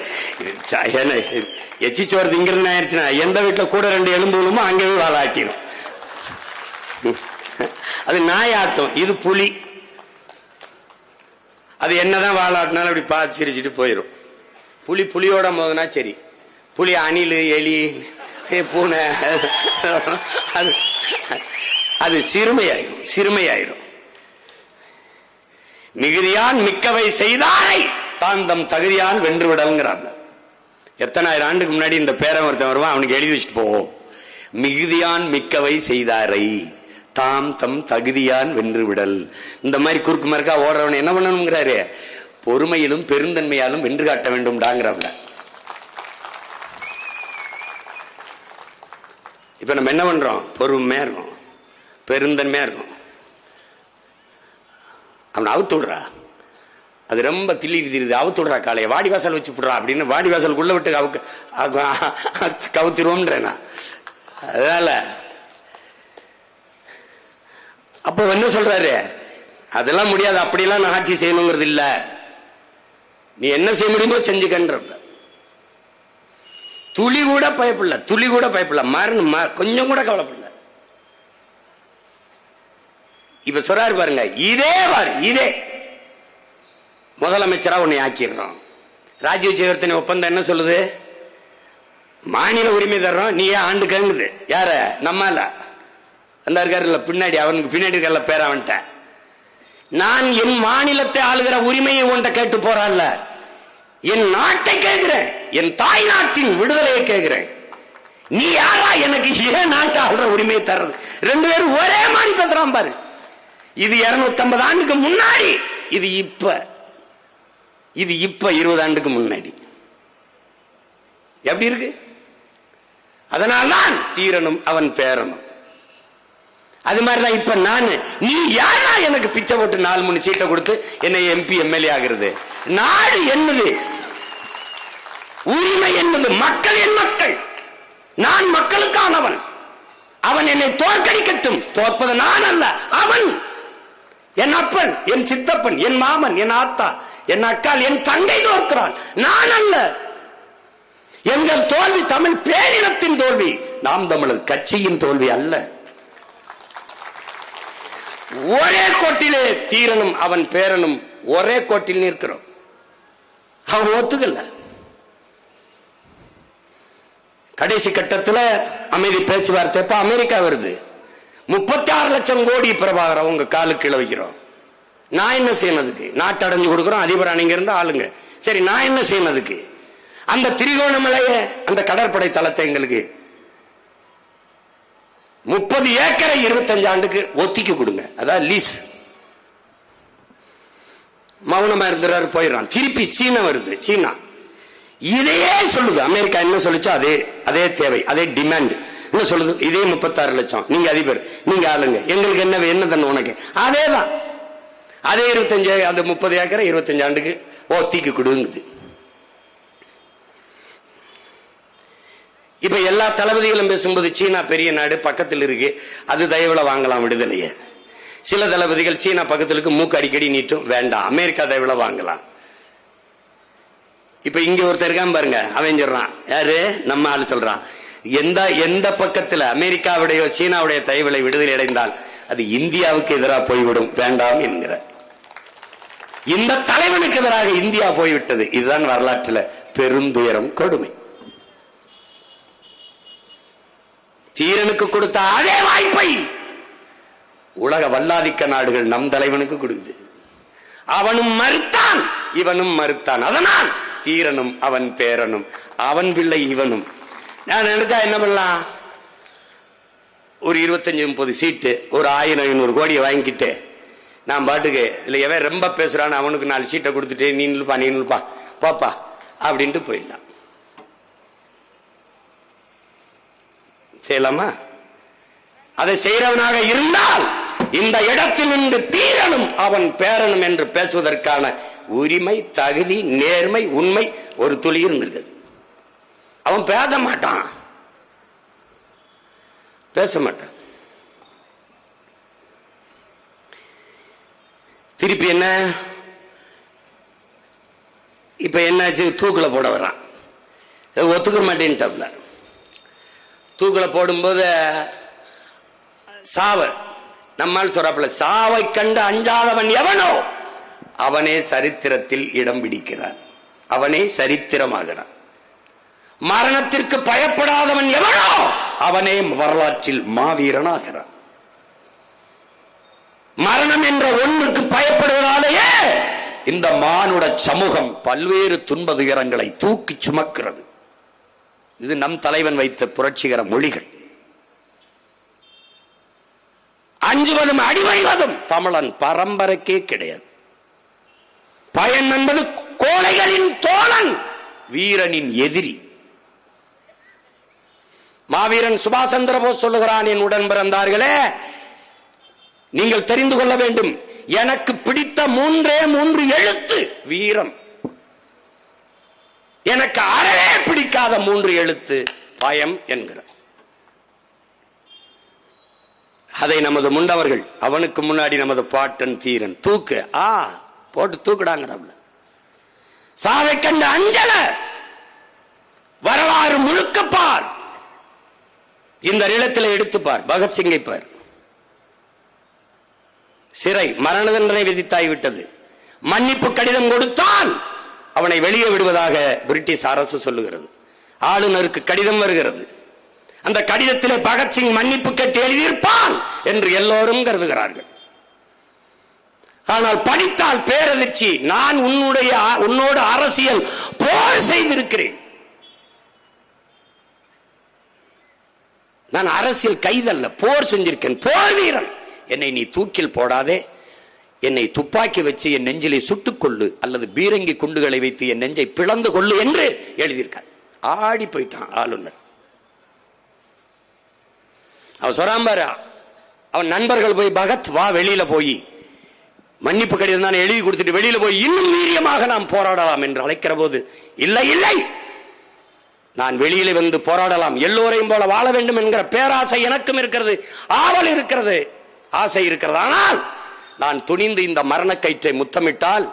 எச்சி சோறு திங்கிறது ஆயிடுச்சுன்னா எந்த வீட்டுல கூட 2 எலும்பு விழுமோ அங்கேயே வாழாட்டிடும். அது நாய் ஆட்டம், இது புலி. அது என்னதான் வாழாட்டினாலும் அப்படி பார்த்து சிரிச்சுட்டு போயிடும். புலியோட மோதுனா சரி, புலி அணில் எலி பூனை அது சிறுமையாயிரும். மிகுதியான் மிக்கவை செய்தாரை தாந்தம் தகுதியால் வென்று விடல்ங்கிறாங்க. எத்தனை ஆயிரம் ஆண்டுக்கு முன்னாடி இந்த பேரன் ஒருத்தன் வருவான், அவனுக்கு எழுதி வச்சுட்டு போவோம், மிகுதியான் மிக்கவை செய்தாரை தாம் தம் தகுதியான் வென்று விடல். இந்த மாதிரி குறுக்கு மறுக்கா ஓடுறவன் என்ன பண்ணணுங்கிறாரு? பொறுமையிலும் பெருந்தன்மையாலும் வென்று காட்ட வேண்டும்டாங்கிறவங்க. இப்ப நம்ம என்ன பண்றோம்? பொறுமையா இருக்கும், பெருந்தன்மையா இருக்கும். அவனை அவுத்து விடுறா, அது ரொம்ப திரியுது, அவுத்து விடுறா, காலையை வாடி வாசல் வச்சு விடுறா அப்படின்னு வாடி வாசலுக்குள்ள விட்டு கவுத்திருவோம்ன்றேன். அதனால அப்ப என்ன சொல்றாரு, அதெல்லாம் முடியாது, அப்படிலாம் நான் ஆட்சி செய்யணுங்கிறது இல்ல, நீ என்ன செய்ய முடியுமோ செஞ்சுக்கன்ற. துளி கூட பயப்படல, துளி கூட பயப்படல, கொஞ்சம் கூட கவலைப்படல. இப்ப சொல்றாரு பாருங்க, இதே முதலமைச்சரா உன்னை ஆக்கிடுறோம். ராஜீவ் ஜெயவர்தனை ஒப்பந்தம் என்ன சொல்லுது, மாநில உரிமை தர்றோம், நீ ஏன் ஆண்டு கேங்குது. யார, நம்மால அந்த இருக்காருல்ல பின்னாடி, அவனுக்கு பின்னாடி இருக்கல பேர், அவன்கிட்ட நான் என் மாநிலத்தை ஆளுகிற உரிமையை உன்ட்ட கேட்டு போறான்ல, என் நாட்டை கேட்கிறேன், என் தாய் நாட்டின் விடுதலையை கேட்கிறேன். நீ யாரா எனக்கு ஏன் நாட்டை ஆளுற உரிமையை தர்றது? ரெண்டு பேரும் ஒரே மாதிரி பேசுறான் பாரு. இது 250 ஆண்டுக்கு முன்னாடி, இது இப்ப 20 ஆண்டுக்கு முன்னாடி. எப்படி இருக்கு? அதனால்தான் தீரனும் அவன் பேரனும். அது மாதிரிதான் இப்ப நீ யாரா எனக்கு பிச்சை போட்டு 4-3 சீட்டை கொடுத்து என்னை MP MLA ஆகிறது? நாடு என்னது, உரிமை என்னது, மக்கள் என் மக்கள், நான் மக்களுக்கானவன். அவன் என்னை தோற்கடிக்கட்டும், தோற்பது நான் அல்ல அவன். என் அப்பன், என் சித்தப்பன், என் மாமன், என் ஆத்தா, என் அக்கால், என் தங்கை தோற்கிறான், நான் அல்ல. எங்கள் தோல்வி தமிழ் பேரினத்தின் தோல்வி, நாம் தமிழர் கட்சியின் தோல்வி அல்ல. ஒரே கோட்டிலே தீரனும் அவன் பேரனும் ஒரே கோட்டில் நிற்கிறோம். அவன் ஒத்துக்கல. கடைசி கட்டத்தில் அமைதி பேச்சுவார்த்தை அமெரிக்கா வருது. 36 லட்சம் கோடி பிரபாகர் உங்க காலுக்கு கீழே வைக்கிறோம். நான் என்ன செய்யறதுக்கு? நாட்டு அடைஞ்சு கொடுக்கிறோம், அதிபர் அணிங்க இருந்து ஆளுங்க. சரி, நான் என்ன செய்யறதுக்கு? அந்த திரிகோணமலைய அந்த கடற்படை தளத்தை எங்களுக்கு 30 ஏக்கரை 25 ஆண்டுக்கு ஒத்திக்கு கொடுங்க, அதான் லீஸ். மௌனமா இருந்துறாரு, போயிடறான். திருப்பி சீனா வருது. சீனா இதையே சொல்லுது. அமெரிக்கா என்ன சொல்லுச்சோ அதே தேவை, அதே டிமாண்ட் என்ன சொல்லுது? இதே 36 லட்சம், நீங்க அதிபர், நீங்க ஆளுங்க, எங்களுக்கு என்ன தண்ணு உனக்கு? அதேதான், அதே 25, அந்த 30 ஏக்கரை 25 ஆண்டுக்கு ஒத்திக்கு கொடுங்குது. இப்ப எல்லா தளபதிகளும் பேசும்போது சீனா பெரிய நாடு பக்கத்தில் இருக்கு, அது தயவுல வாங்கலாம் விடுதலைய. சில தளபதிகள் சீனா பக்கத்தில் இருக்கு, மூக்கு அடிக்கடி நீட்டும், வேண்டாம் அமெரிக்கா தயவுல வாங்கலாம். இப்ப இங்க ஒருத்தர் இருக்கான் பாருங்க, அவன் சொல்றான், யாரு நம்ம ஆளு சொல்றான், எந்த பக்கத்துல அமெரிக்காவுடைய சீனாவுடைய தயவுலை விடுதலை அடைந்தால் அது இந்தியாவுக்கு எதிராக போய்விடும், வேண்டாம் என்கிற இந்த தலைவனுக்கு எதிராக இந்தியா போய்விட்டது. இதுதான் வரலாற்றில் பெருந்துயரம், கொடுமை. தீரனுக்கு கொடுத்த அதே வாய்ப்பை உலக வல்லாதிக்க நாடுகள் நம் தலைவனுக்கு கொடுக்குது. அவனும் மறுத்தான், இவனும் மறுத்தான். அதனால் தீரனும் அவன் பேரனும், அவன் பிள்ளை இவனும். நான் நினைச்சா என்ன பண்ணலாம், ஒரு 25-30 சீட்டு, ஒரு 1000-500 கோடியை வாங்கிக்கிட்டு நான் பாட்டுக்கு இல்ல எவன் ரொம்ப பேசுறான்னு அவனுக்கு 4 சீட்டை கொடுத்துட்டு நீ நில்பா பாப்பா அப்படின்ட்டு போயிடலாம். செய்யலாமா? அதை செய்யறவனாக இருந்தால் இந்த இடத்தில் நின்று தீரனும் அவன் பேரனும் என்று பேசுவதற்கான உரிமை, தகுதி, நேர்மை, உண்மை ஒரு துளி இருந்திருக்கு. அவன் பேச மாட்டான். திருப்பி என்ன, இப்ப என்னாச்சு, தூக்குல போட வர்றான். ஒத்துக்க மாட்டேன்ட்டாப்ல. தூக்குல போடும்போது சாவ நம்மால் சொல்றாப்புல, சாவை கண்டு அஞ்சாதவன் எவனோ அவனே சரித்திரத்தில் இடம் பிடிக்கிறான், அவனே சரித்திரமாகிறான். மரணத்திற்கு பயப்படாதவன் எவனோ அவனே வரலாற்றில் மாவீரனாகிறான். மரணம் என்ற ஒன்றுக்கு பயப்படுவதாலேயே இந்த மானுட சமூகம் பல்வேறு துன்ப துயரங்களை தூக்கி சுமக்கிறது. இது நம் தலைவன் வைத்த புரட்சிகர மொழிகள். அஞ்சுவதும் அடிவைவதும் தமிழன் பரம்பரைக்கே கிடையாது. பயன் என்பது கோழைகளின் தோழன், வீரனின் எதிரி. மாவீரன் சுபாஷ் சந்திர போஸ் சொல்லுகிறான், என் உடன் பிறந்தார்களே, நீங்கள் தெரிந்து கொள்ள வேண்டும், எனக்கு பிடித்த 3 எழுத்து வீரம். எனக்கு அறவே பிடிக்காத 3 எழுத்து பயம் என்கிற. அதை நமது முண்டவர்கள், அவனுக்கு முன்னாடி நமது பாட்டன் தீரன் தூக்கு போட்டு தூக்குடாங்க. சாவை கண்ட அஞ்சல வரலாறு முழுக்கப்பார், இந்த நிலத்தில் எடுத்துப்பார். பகத்சிங்கை பார், சிறை மரண தண்டனை விதித்தாய்விட்டது. மன்னிப்பு கடிதம் கொடுத்தான், அவனை வெளியே விடுவதாக பிரிட்டிஷ் அரசு சொல்லுகிறது. ஆளுநருக்கு கடிதம் வருகிறது. அந்த கடிதத்திலே பகத்சிங் மன்னிப்பு கேட்டு எழுதியிருப்பான் என்று எல்லோரும் கருதுகிறார்கள். ஆனால் படித்தால் பேரதிர்ச்சி. நான் உன்னோடு அரசியல் போர் செய்திருக்கிறேன். நான் அரசியல் கைதல்ல, போர் செஞ்சிருக்கேன், போர் வீரன். என்னை நீ தூக்கில் போடாதே, என்னை துப்பாக்கி வச்சு என் நெஞ்சிலே சுட்டுக் கொள்ளு, அல்லது பீரங்கி குண்டுகளை வைத்து என் நெஞ்சை பிளந்து கொள்ளு என்று எழுதியிருக்கார். ஆடி போயிட்டான் ஆளுநர். அவன் சொராம்பாரு, அவன் நண்பர்கள் போய் பகத் வா வெளியில போய் மன்னிப்பு கடிதம் தான் எழுதி கொடுத்துட்டு வெளியில போய் இன்னும் வீரியமாக நாம் போராடலாம் என்று அழைக்கிற போது, இல்லை இல்லை, நான் வெளியில வந்து போராடலாம், எல்லோரையும் போல வாழ வேண்டும் என்கிற பேராசை எனக்கும் இருக்கிறது, ஆவல் இருக்கிறது, ஆசை இருக்கிறது. ஆனால் நான் துணிந்து இந்த மரணக்கயிற்றை முத்தமிட்டால்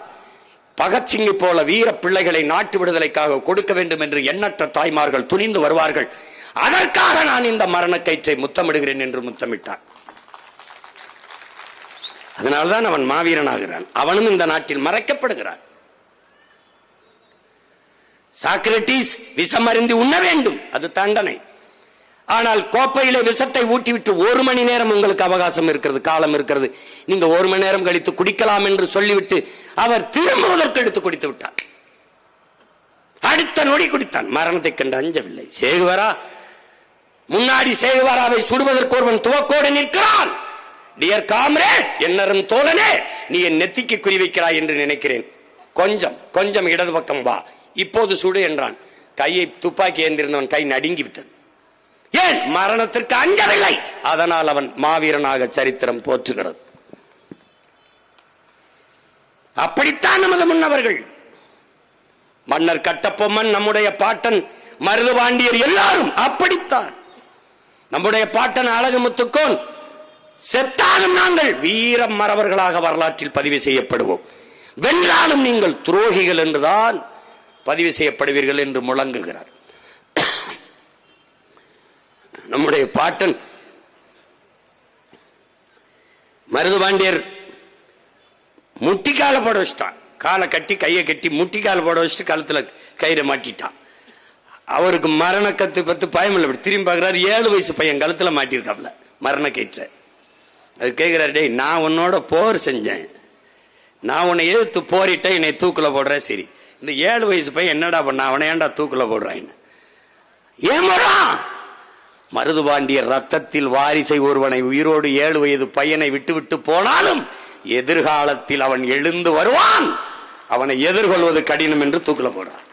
பகத்சிங்கை போல வீர பிள்ளைகளை நாட்டு விடுதலைக்காக கொடுக்க வேண்டும் என்று எண்ணற்ற தாய்மார்கள் துணிந்து வருவார்கள். அதற்காக நான் இந்த மரணக்கயிற்றை முத்தமிடுகிறேன் என்று முத்தமிட்டான். அதனால்தான் அவன் மாவீரனாகிறான். அவனும் இந்த நாட்டில் மறைக்கப்படுகிறான். சாக்ரட்டிஸ் விஷம் அருந்தி உண்ண வேண்டும், அது தண்டனை. ஆனால் கோப்பையில விஷத்தை ஊட்டிவிட்டு 1 மணி நேரம் உங்களுக்கு அவகாசம் இருக்கிறது, காலம் இருக்கிறது, நீங்க 1 மணி நேரம் கழித்து குடிக்கலாம் என்று சொல்லிவிட்டு அவர் திரும்புவதற்கு எடுத்து குடித்து விட்டார். அடுத்த நொடி குடித்தான். மரணத்தை கண்டு அஞ்சவில்லை. சேகுவரா முன்னாடி சேகுவராவை சுடுவதற்கு ஒருவன் துவக்கோடு நிற்கிறான். டியர் காம்ரேட், என்னரும் தோழனே, நீ என் நெத்திக்கு குறி வைக்கிறாய் என்று நினைக்கிறேன், கொஞ்சம் கொஞ்சம் இடது பக்கம் வா, இப்போது சுடு என்றான். கையை துப்பாக்கி ஏந்திருந்தவன் கை நடுங்கி விட்டது. ஏன்? மரணத்திற்கு அஞ்சவில்லை. அதனால் அவன் மாவீரனாக சரித்திரம் போற்றுகிறது. அப்படித்தான் நமது முன்னவர்கள். மன்னர் கட்டபொம்மன், நம்முடைய பாட்டன் மருதுபாண்டியர், எல்லாரும் அப்படித்தான். நம்முடைய பாட்டன் அழகுமுத்துக்கோன், செத்தாலும் நாங்கள் வீரம் மறவர்களாக வரலாற்றில் பதிவு செய்யப்படுவோம், வென்றாலும் நீங்கள் துரோகிகள் என்றுதான் பதிவு செய்யப்படுவீர்கள் என்று முழங்குகிறார். நம்முடைய பாட்டன் மருதுபாண்டியர் முட்டிக்கால போட வச்சுட்டான். காலை கட்டி கையை கட்டி முட்டிக்கால போட வச்சுட்டு கழுத்துல கயிறை மாட்டிட்டான். அவருக்கு மரண கத்து பத்து பயம் இல்லை. திரும்பி பார்க்கிறார், 7 வயசு பையன் கழுத்துல மாட்டிருக்காப்ல மரண கயிற்ற. அது கேட்கிறார், டேய் நான் உன்னோட போர் செஞ்சேன், நான் உன்னை எதிர்த்து போரிட்டேன், என்னை தூக்குல போடுறேன். சரி, இந்த 7 வயசு பையன் என்னடா பண்ண, அவனை ஏன்டா தூக்குல போடுறான்? ஏன் மருதுபாண்டியர் ரத்தத்தில் வாரிசை ஒருவனை உயிரோடு 7 வயது பையனை விட்டு விட்டு போனாலும் எதிர்காலத்தில் அவன் எழுந்து வருவான், அவனை எதிர்கொள்வது கடினம் என்று தூக்குல போடுறான்.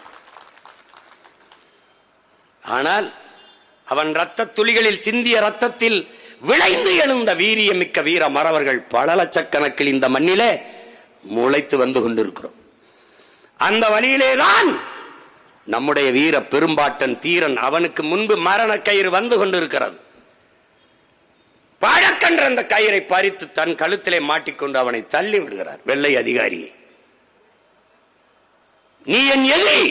ஆனால் அவன் ரத்த துளிகளில் சிந்திய ரத்தத்தில் விளைந்து எழுந்த வீரியமிக்க வீர மறவர்கள் பல லட்சக்கணக்கில் இந்த மண்ணிலே முளைத்து வந்து கொண்டிருக்கிறோம். அந்த வழியிலேதான் நம்முடைய வீர பெரும்பாட்டன் தீரன், அவனுக்கு முன்பு மரண கயிறு வந்து கொண்டிருக்கிறது. பழக்கென்ற அந்த கயிறை பறித்து தன் கழுத்திலே மாட்டிக்கொண்டு அவனை தள்ளி விடுகிறார் வெள்ளை அதிகாரியை. நீ என் எதிரி,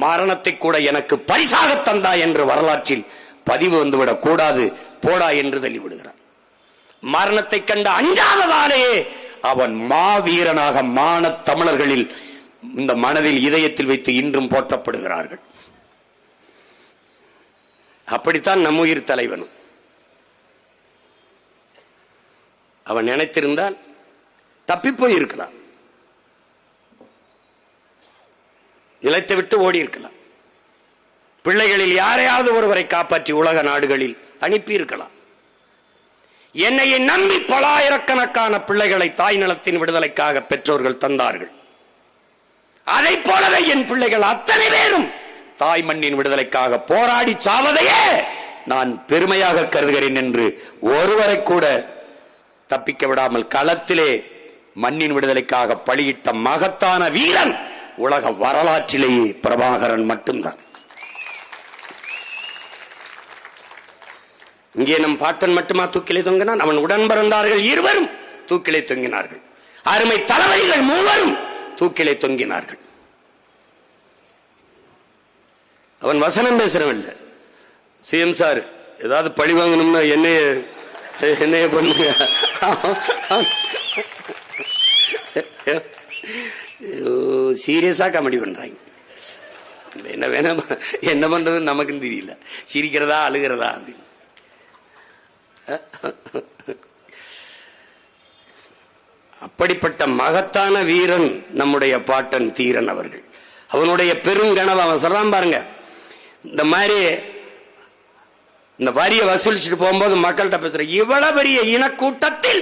மரணத்தை கூட எனக்கு பரிசாக தந்தா என்று வரலாற்றில் பதிவு வந்துவிடக் கூடாது, போடா என்று தள்ளிவிடுகிறார். மரணத்தை கண்ட அஞ்சாததாலேயே அவன் மாவீரனாக மான தமிழர்களில் இந்த மனதில் இதயத்தில் வைத்து இன்றும் போற்றப்படுகிறார்கள். அப்படித்தான் நம் உயிர் தலைவனும். அவன் நினைத்திருந்தால் தப்பி போய் இருக்கலாம், நிலைத்து விட்டு ஓடி இருக்கலாம், பிள்ளைகளில் யாரையாவது ஒருவரை காப்பாற்றி உலக நாடுகளில் அனுப்பி இருக்கலாம். என்னையை நம்பி பல ஆயிரக்கணக்கான பிள்ளைகளை தாய் நிலத்தின் விடுதலைக்காக பெற்றோர்கள் தந்தார்கள். அதை போலவே என் பிள்ளைகள் அத்தனை பேரும் தாய் மண்ணின் விடுதலைக்காக போராடி சாவதையே நான் பெருமையாக கருதுகிறேன் என்று ஒருவரை கூட தப்பிக்க விடாமல் களத்திலே மண்ணின் விடுதலைக்காக பலியிட்ட மகத்தான வீரன் உலக வரலாற்றிலேயே பிரபாகரன் மட்டும்தான். இங்கே நம் பாட்டன் மட்டுமா தூக்கிலே தொங்கினான்? அவன் உடன் பிறந்தார்கள் இருவரும் தூக்கிலே தொங்கினார்கள். அருமை தளபதிகள் மூவரும் தூக்கிலே தொங்கினார்கள். அவன் வசனம் பேசுறவில்லை. சிஎம் சார் ஏதாவது பழி வாங்கணும்னா என்னைய பண்ணுங்க. சீரியஸா காமெடி பண்றாங்க. என்ன வேணும் என்ன பண்றது நமக்கும் தெரியல. சிரிக்கிறதா அழுகிறதா அப்படின்னு. அப்படிப்பட்ட மகத்தான வீரன் நம்முடைய பாட்டன் தீரன் அவர்கள். அவனுடைய பெருங்கனவு அவன் சொல்றான் பாருங்க. இந்த மாதிரி இந்த வரியை வசூலிச்சுட்டு போகும்போது மக்கள்கிட்ட பேசுற, இவ்வளவு பெரிய இனக்கூட்டத்தில்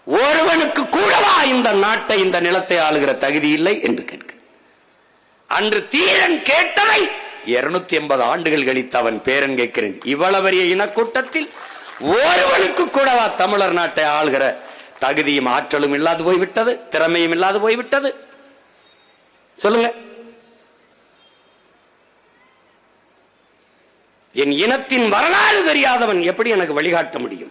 ஒருவனுக்கு கூடவா இந்த நாட்டை இந்த நிலத்தை ஆளுகிற தகுதி இல்லை என்று கேட்க. அன்று தீரன் கேட்டதை 280 ஆண்டுகள் கழித்து அவன் பேரன் கேட்கிறேன். இவ்வளவு பெரிய இனக்கூட்டத்தில் ஒருவனுக்கு கூடவா தமிழர் நாட்டை ஆளுகிற தகுதியும் ஆற்றலும் இல்லாது போய்விட்டது, திறமையும் இல்லாது போய்விட்டது? சொல்லுங்க. என் இனத்தின் வரலாறு தெரியாதவன் எப்படி எனக்கு வழிகாட்ட முடியும்?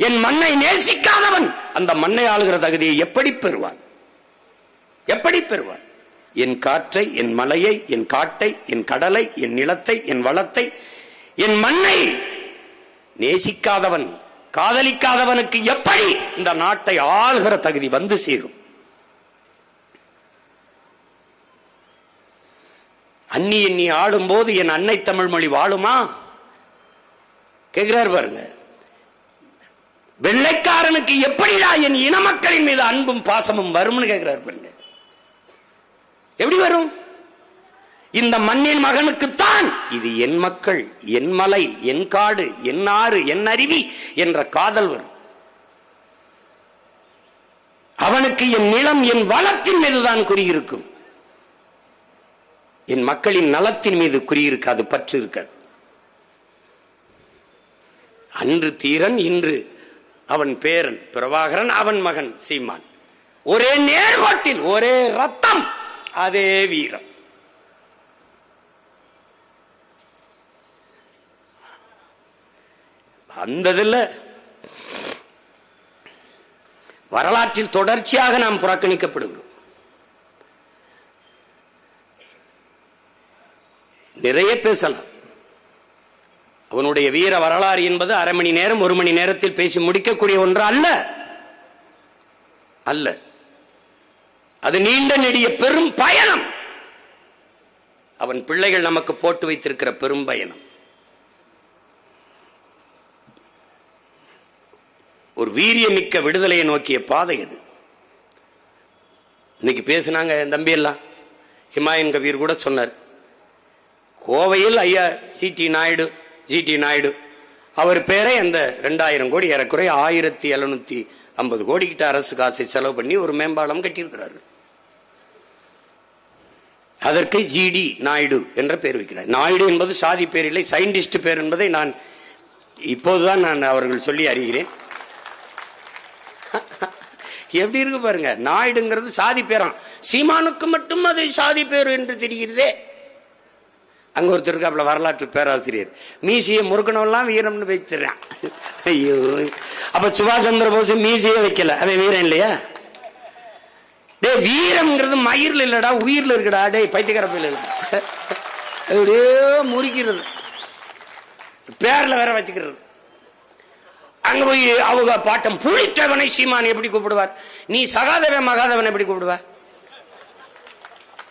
என் மண்ணை நேசிக்காதவன் அந்த மண்ணை ஆளுகிற தகுதியை எப்படி பெறுவான்? எப்படி பெறுவான்? என் காற்றை, என் மலையை, என் காட்டை, என் கடலை, என் நிலத்தை, என் வளத்தை, என் மண்ணை நேசிக்காதவன், காதலிக்காதவனுக்கு எப்படி இந்த நாட்டை ஆளுகிற தகுதி வந்து சேரும்? அன்னி எண்ணி ஆளும் போது என் அன்னை தமிழ் மொழி வாழுமா கேட்கிறார் பாருங்க. வெள்ளைக்காரனுக்கு எப்படிடா என் இன மக்களின் மீது அன்பும் பாசமும் வரும்னு கேட்கிறார் பாருங்க. எப்படி வரும்? இந்த மண்ணின் மகனுக்குத்தான் இது என் மக்கள், என் மலை, என் காடு, என் ஆறு, என் அருவி என்ற காதல் வரும். அவனுக்கு என் நிலம், என் வளத்தின் மீதுதான் குறியிருக்கும். என் மக்களின் நலத்தின் மீது குறியிருக்காது, பற்று இருக்காது. அன்று தீரன், இன்று அவன் பேரன் பிரபாகரன், அவன் மகன் சீமான். ஒரே நேர்கோட்டில், ஒரே ரத்தம், அதே வீரம். அந்த வரலாற்றில் தொடர்ச்சியாக நாம் புறக்கணிக்கப்படுகிறோம். நிறைய பேசலாம். அவனுடைய வீர வரலாறு என்பது அரை மணி நேரம், 1 மணி நேரத்தில் பேசி முடிக்கக்கூடிய ஒன்று அல்ல. அல்ல, அது நீண்ட நெடிய பெரும் பயணம். அவன் பிள்ளைகள் நமக்கு போட்டு வைத்திருக்கிற பெரும் பயணம். ஒரு வீரியமிக்க விடுதலையை நோக்கிய பாதை அது. இன்னைக்கு பேசினாங்க தம்பி எல்லாம். ஹிமாயன் கபீர் கூட சொன்னார், கோவையில் ஐயா ஜிடி நாயுடு அவர் பேரை அந்த 2000 கோடி, ஏறக்குறைய 1750 கோடி கிட்ட அரசு காசை செலவு பண்ணி ஒரு மேம்பாலம் கட்டியிருக்கிறார். அதற்கு ஜிடி நாயுடு என்ற பெயர் வைக்கிறார். நாயுடு என்பது சாதி பேர் இல்லை, சயின்டிஸ்ட் பேர் என்பதை நான் இப்போதுதான் அவர்கள் சொல்லி அறிகிறேன். எப்படி இருக்கு பாருங்க. நாயுடுங்கிறது சாதி பேராம். சீமானுக்கு மட்டும் அது சாதி பேர் என்று தெரிகிறதே. அங்க ஒருத்தர் இருக்காப்ல, வரலாற்று பேராசிரியர், மீசியை முறுக்கணம்லாம் வீரம்னு வைத்துறான். ஐயோ, அப்ப சுபாஷ் சந்திர போஸ் மீசியை வைக்கல, அவன் வீரம் இல்லையா? டே, வீரம்ங்கிறது மயிர்ல இல்லடா, உயிர்ல இருக்குடா. டே, பைத்தியக்கார பையில இருக்கு. அப்படியே முறிக்கிறது, பேர்ல வேற வச்சுக்கிறது. அங்க போய் அவங்க பாட்டம் புலித்தேவனை சீமான் எப்படி கூப்பிடுவார்? நீ சகாதேவன் மகாதேவன் எப்படி கூப்பிடுவ?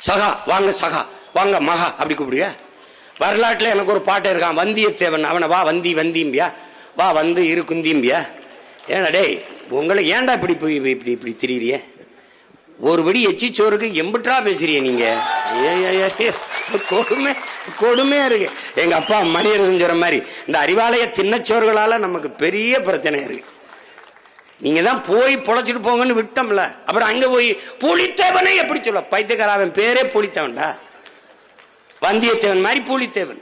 சகா வாங்க, சகா வாங்க, மகா அப்படி கூப்பிடுவியா? வரலாற்றுல எனக்கு ஒரு பாட்டு இருக்கான், வந்தியத்தேவன். அவனை வா வந்தி வந்திம்பியா, வா வந்து இரு குந்திம்பியா. ஏன்னா டே, உங்களை ஏன்டா இப்படி இப்படி இப்படி திரியிறிய? ஒரு படி எச்சி சோறுக்கு எம்பிட்டா பேசுறிய நீங்க? கொடுமையா இருக்கு. எங்க அப்பா மணியரசன் சொல்ற மாதிரி இந்த அறிவாலய தின்னச்சோறுகளால நமக்கு பெரிய பிரச்சனை இருக்கு. நீங்க தான் போய் பொழைச்சிட்டு போங்கன்னு விட்டோம்ல, அப்புறம் அங்க போய் புலித்தேவனை எப்படி சொல்ல? பைத்தியக்காரன் பேரே புலித்தேவன்டா, வந்தியத்தேவன் மாதிரி புலித்தேவன்.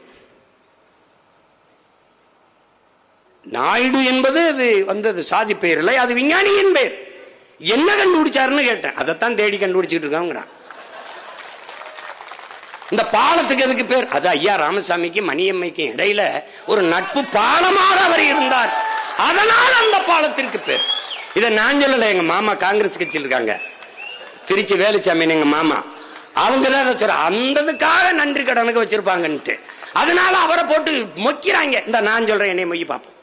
நாயுடு என்பது அது வந்தது சாதி பெயர் இல்லை, அது விஞ்ஞானியின் பெயர். என்ன கண்டுபிடிச்சாருன்னு கேட்டேன். அதைத்தான் தேடி கண்டுபிடிச்சிட்டு இருக்காங்க. இந்த பாலத்துக்கு எதுக்கு பேர்? அது ஐயா ராமசாமிக்கு மணியம்மைக்கு இடையில ஒரு நட்பு பாலமாக அவர் இருந்தார், அதனால் அந்த பாலத்திற்கு பேர். இதை நான் சொல்லல, எங்க மாமா காங்கிரஸ் கட்சியில் இருக்காங்க, திருச்சி வேலுச்சாமி எங்க மாமா, அவங்கதான் அந்ததுக்காக நன்றி கடனுக்கு வச்சிருப்பாங்கன்ட்டு, அதனால அவரை போட்டு மொக்கிறாங்க. இந்த நான் சொல்றேன், என்னை மொய்ய பார்ப்போம்.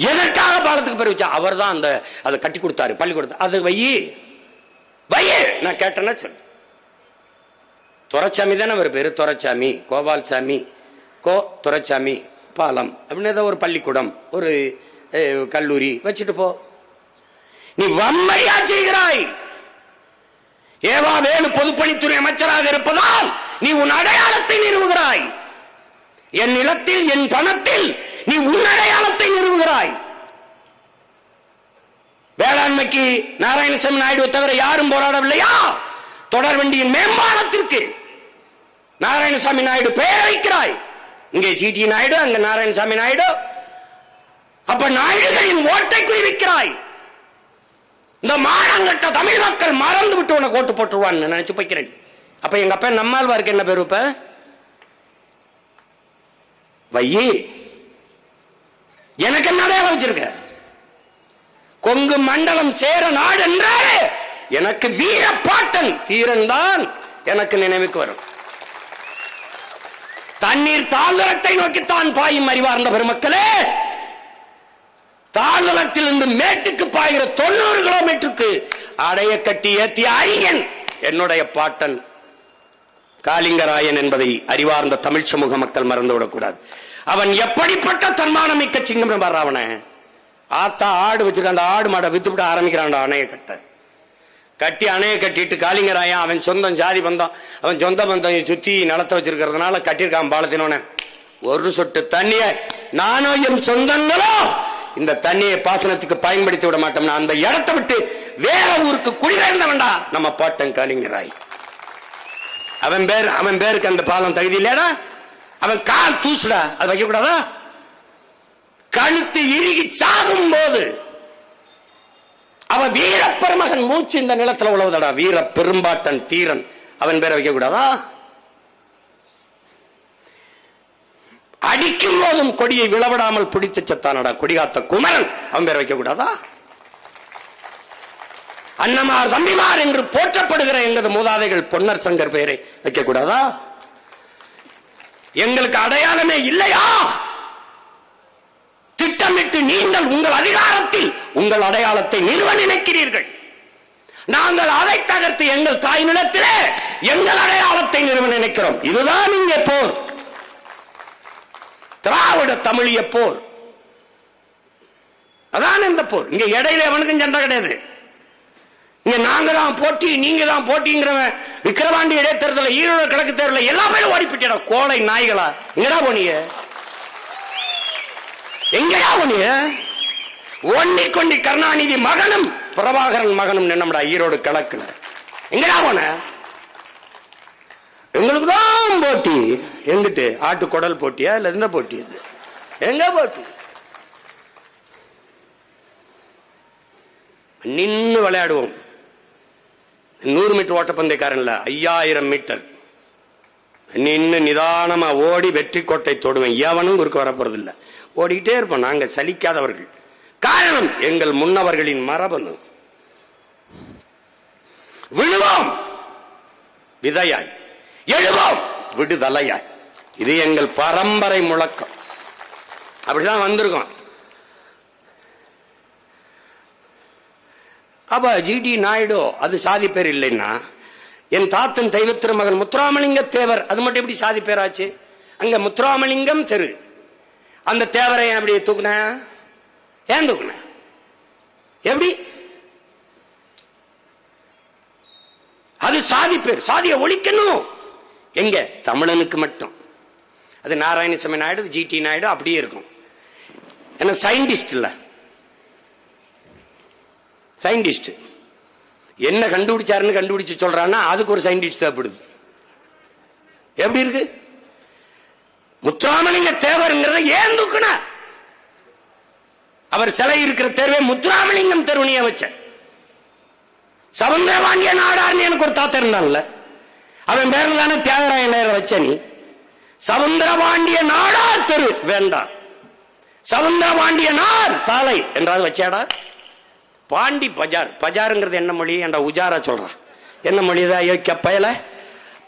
எதற்காக பாலத்துக்கு பேர் வச்சா? அவர் தான் அந்த அதை கட்டி கொடுத்தாரு, பள்ளிக்கூடத்தை. அது வைய நான் கேட்டேன்னா சொல்லு. துரைச்சாமி தானே அவர் பேரு, துரைச்சாமி, கோபால்சாமி, துரைச்சாமி பாலம் அப்படின்னு ஏதோ ஒரு பள்ளிக்கூடம், ஒரு கல்லூரி வச்சுட்டு போ. நீ வன்மையா செய்கிறாய். ஏவா வேலு பொதுப்பணித்துறை அமைச்சராக இருப்பதால் நீ உன் அடையாளத்தை நிறுவுகிறாய். என் நிலத்தில், என் பணத்தில் நீ உன் அடையாளத்தை நிறுவுகிறாய். வேளாண்மைக்கு நாராயணசாமி நாயுடு தவிர யாரும் போராடவில்லையா? தொடர் வண்டியின் மேம்பாலத்திற்கு நாராயணசாமி நாயுடு பெயர் வைக்கிறாய். இங்கே சிடி நாயுடு, அங்க நாராயணசாமி நாயுடு. அப்ப நாயுடுகளின் ஓட்டை குறிவிக்கிறாய். இந்த மானங்கட்ட தமிழ் மக்கள் மறந்து விட்டு உனக்கு ஓட்டு போட்டுருவான்னு நினைச்சு போய்க்கிறேன். அப்ப எங்க அப்பா நம்மாழ்வாருக்கு என்ன பேரு? இப்ப வையி எனக்கு என்ன அடையாளம் வச்சிருக்க? கொங்கு மண்டலம் சேர நாடு என்றாலே எனக்கு வீரப்பாட்டன் தீரன் தான் எனக்கு நினைவுக்கு வரும். தண்ணீர் தாழ்தளத்தை நோக்கித்தான் பாயும் அறிவார்ந்த பெருமக்களே. தாழ்தளத்தில் இருந்து மேட்டுக்கு பாய்கிற 90 கிலோமீட்டருக்கு அடைய கட்டி ஏத்திய அறிஞன் என்னுடைய பாட்டன் காளிங்கராயன் என்பதை அறிவார்ந்த தமிழ் சமூக மக்கள் மறந்துவிடக்கூடாது. அவன் எப்படிப்பட்ட தன்மானமிக்க சிங்கம் பாரு. அவனை ஆத்தா ஆடு வச்சிருக்க, அந்த ஆடு மாடை வித்துவிட ஆரம்பிக்கிறான் அணைய கட்டி அணைய கட்டிட்டு காளிங்கராயன் அவன் சொந்தம் ஜாதி பந்தம், அவன் சொந்த பந்தம் சுத்தி நிலத்தை வச்சிருக்கிறதுனால கட்டியிருக்கான் பாலத்தினோன. ஒரு சொட்டு தண்ணிய நானும் என் சொந்தங்களோ இந்த தண்ணியை பாசனத்துக்கு பயன்படுத்தி விட மாட்டோம்னா அந்த இடத்தை விட்டு வேற ஊருக்கு குடிபெயர்ந்த வேண்டாம் நம்ம பாட்டன் காளிங்கராய். அவன் பேருக்கு அந்த பாலம் தகுதி இல்லடா. அவன் கால் தூசுடா, அது வைக்க கூடாதா? கழுத்து இறுகி சாகும் போது அவன் வீரப்பெருமகன் மூச்சு இந்த நிலத்தில் உழவுதடா. வீர பெரும்பாட்டன் தீரன், அவன் பேரை வைக்க கூடாதா? அடிக்கும் போதும் கொடியை விளவிடாமல் பிடித்து செத்தானடா கொடிகாத்த குமரன், அவன் பேரை வைக்க கூடாதா? அண்ணமார் தம்பிமார் என்று போற்றப்படுகிற எங்களது மூதாதைகள் பொன்னர் சங்கர் பெயரை வைக்க கூடாதா? எங்களுக்கு அடையாளமே இல்லையா? திட்டமிட்டு நீங்கள் உங்கள் அதிகாரத்தில் உங்கள் அடையாளத்தை நிறுவ நினைக்கிறீர்கள். நாங்கள் அதை தகர்த்து எங்கள் தாய் நிலத்திலே எங்கள் அடையாளத்தை நிறுவ நினைக்கிறோம். இதுதான் இங்கே போர், திராவிட தமிழிய போர். அதான் இந்த போர். இங்க இடையில எவனுக்கும் சண்டை கிடையாது. இங்க நாங்க தான் போட்டி, நீங்க தான் போட்டிங்கிறவன் விக்கிரவாண்டி இடைத்தேர்தல், ஈரோடு கிழக்கு தேர்தல் எல்லா பேரும் ஓடிப்பிட்டா. கோளை நாய்களா, எங்கடா போனீங்க? எங்கடா போனீங்க? ஒன்னி கொண்டி கருணாநிதி மகனும் பிரபாகரன் மகனும் நம்மடா ஈரோடு கிழக்குல. எங்கடா போன? எங்களுக்கு தான் போட்டி. எங்கிட்டு ஆட்டு குடல் போட்டியா இல்ல என்ன போட்டி? எங்க போட்டி? நின்று விளையாடுவோம். 100 மீட்டர் ஓட்டப்பந்தயக்காரன்ல 5000 மீட்டர் நின்று நிதானமா ஓடி வெற்றி கோட்டை தொடுவேன். எவனும் குறுக்க வரப்போறது இல்ல. ஓடிக்கிட்டே இருப்போம். நாங்க சலிக்காதவர்கள். காரணம் எங்கள் முன்னவர்களின் மரபணு. விழுவோம் விதையாய், எழுவோம் விடுதலையாய். இது எங்கள் பரம்பரை முழக்கம். அப்படிதான் வந்திருக்கோம். அப்ப ஜிடி நாயுடு அது சாதி பேர் இல்லைன்னா, என் தாத்தன் தெய்வ திருமகன் முத்துராமலிங்க தேவர் அது மட்டும் எப்படி சாதி பேராச்சு? அங்க முத்துராமலிங்கம் தெரு. அந்த தேவரை அப்படி தூக்குன? ஏன் தூக்குன? எப்படி? அது சாதி பேர். சாதியை ஒழிக்கணும். எங்க? தமிழனுக்கு மட்டும். அது நாராயணசாமி நாயுடு, ஜிடி நாயுடு அப்படியே இருக்கும். என்ன சயின்டிஸ்ட் இல்ல, சயின்டிஸ்ட் என்ன கண்டுபிடிச்சாருன்னு கண்டுபிடிச்சு சொல்றான்னா அதுக்கு ஒரு சயின்டிஸ்ட் தேவைப்படுது. எப்படி இருக்கு? முத்துராமலிங்க தேவருங்கிறத ஏன் தூக்குன? அவர் சிலை இருக்கிற தேர்வே முத்துராமலிங்கம் தெருவனிய வச்ச. சவுந்தரபாண்டிய நாடார்னு எனக்கு ஒரு தாத்தா இருந்தான்ல, அவன் பேர்ல தானே தியாகராய நேரம் வச்ச நீ. சவுந்தரபாண்டிய நாடார் தெரு வேண்டாம், சவுந்தரபாண்டியனார் சாலை என்றாவது வச்சாடா. பாண்டி பஜார், பஜாருங்கிறது என்ன மொழி என்ற உஜாரா சொல்றான். என்ன மொழிதான் யோக்கிய பயல?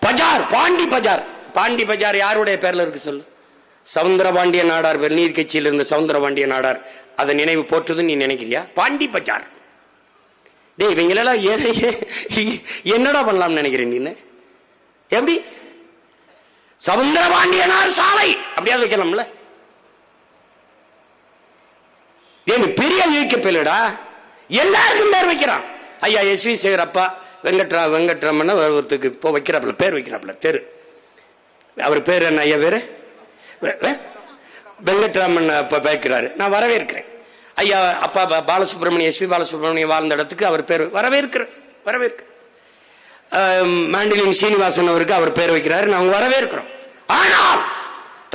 பஜார், பாண்டி பஜார். பாண்டி பஜார் யாருடைய பேர்ல இருக்கு சொல்லு? சவுந்தரபாண்டிய நாடார் பேர். நீதி கட்சியில் இருந்த சவுந்தரபாண்டிய நாடார் அதை நினைவு போற்றுதுன்னு நீ நினைக்கிறியா? பாண்டி பஜார். டேய் இவங்களெல்லாம் என்னடா பண்ணலாம்னு நினைக்கிறேன் நீ? எப்படி சவுந்தரபாண்டியனார் சாலை அப்படியாவது வைக்கலாம்ல? ஏன் பெரிய யோக்கிய பயலடா, எல்லாருக்கும் பேர் வைக்கிறான். ஐயா எஸ்.வி. சேகர் அப்பா வெங்கட்ராமன் ஒருத்தருக்கு இப்போ வைக்கிறாப்புல, பேர் வைக்கிறாப்புல தெரு. அவர் பேர் என்ன ஐயா? பேரு வெங்கட்ராமன் அப்பா வைக்கிறாரு. நான் வரவேற்கிறேன். ஐயா அப்பா பாலசுப்ரமணியம், எஸ்.பி. பாலசுப்ரமணியம் வாழ்ந்த இடத்துக்கு அவர் பேர் வரவேற்கிறேன். மாண்டிலிங் சீனிவாசன் அவருக்கு அவர் பேர் வைக்கிறாரு, நாங்க வரவேற்கிறோம். ஆனால்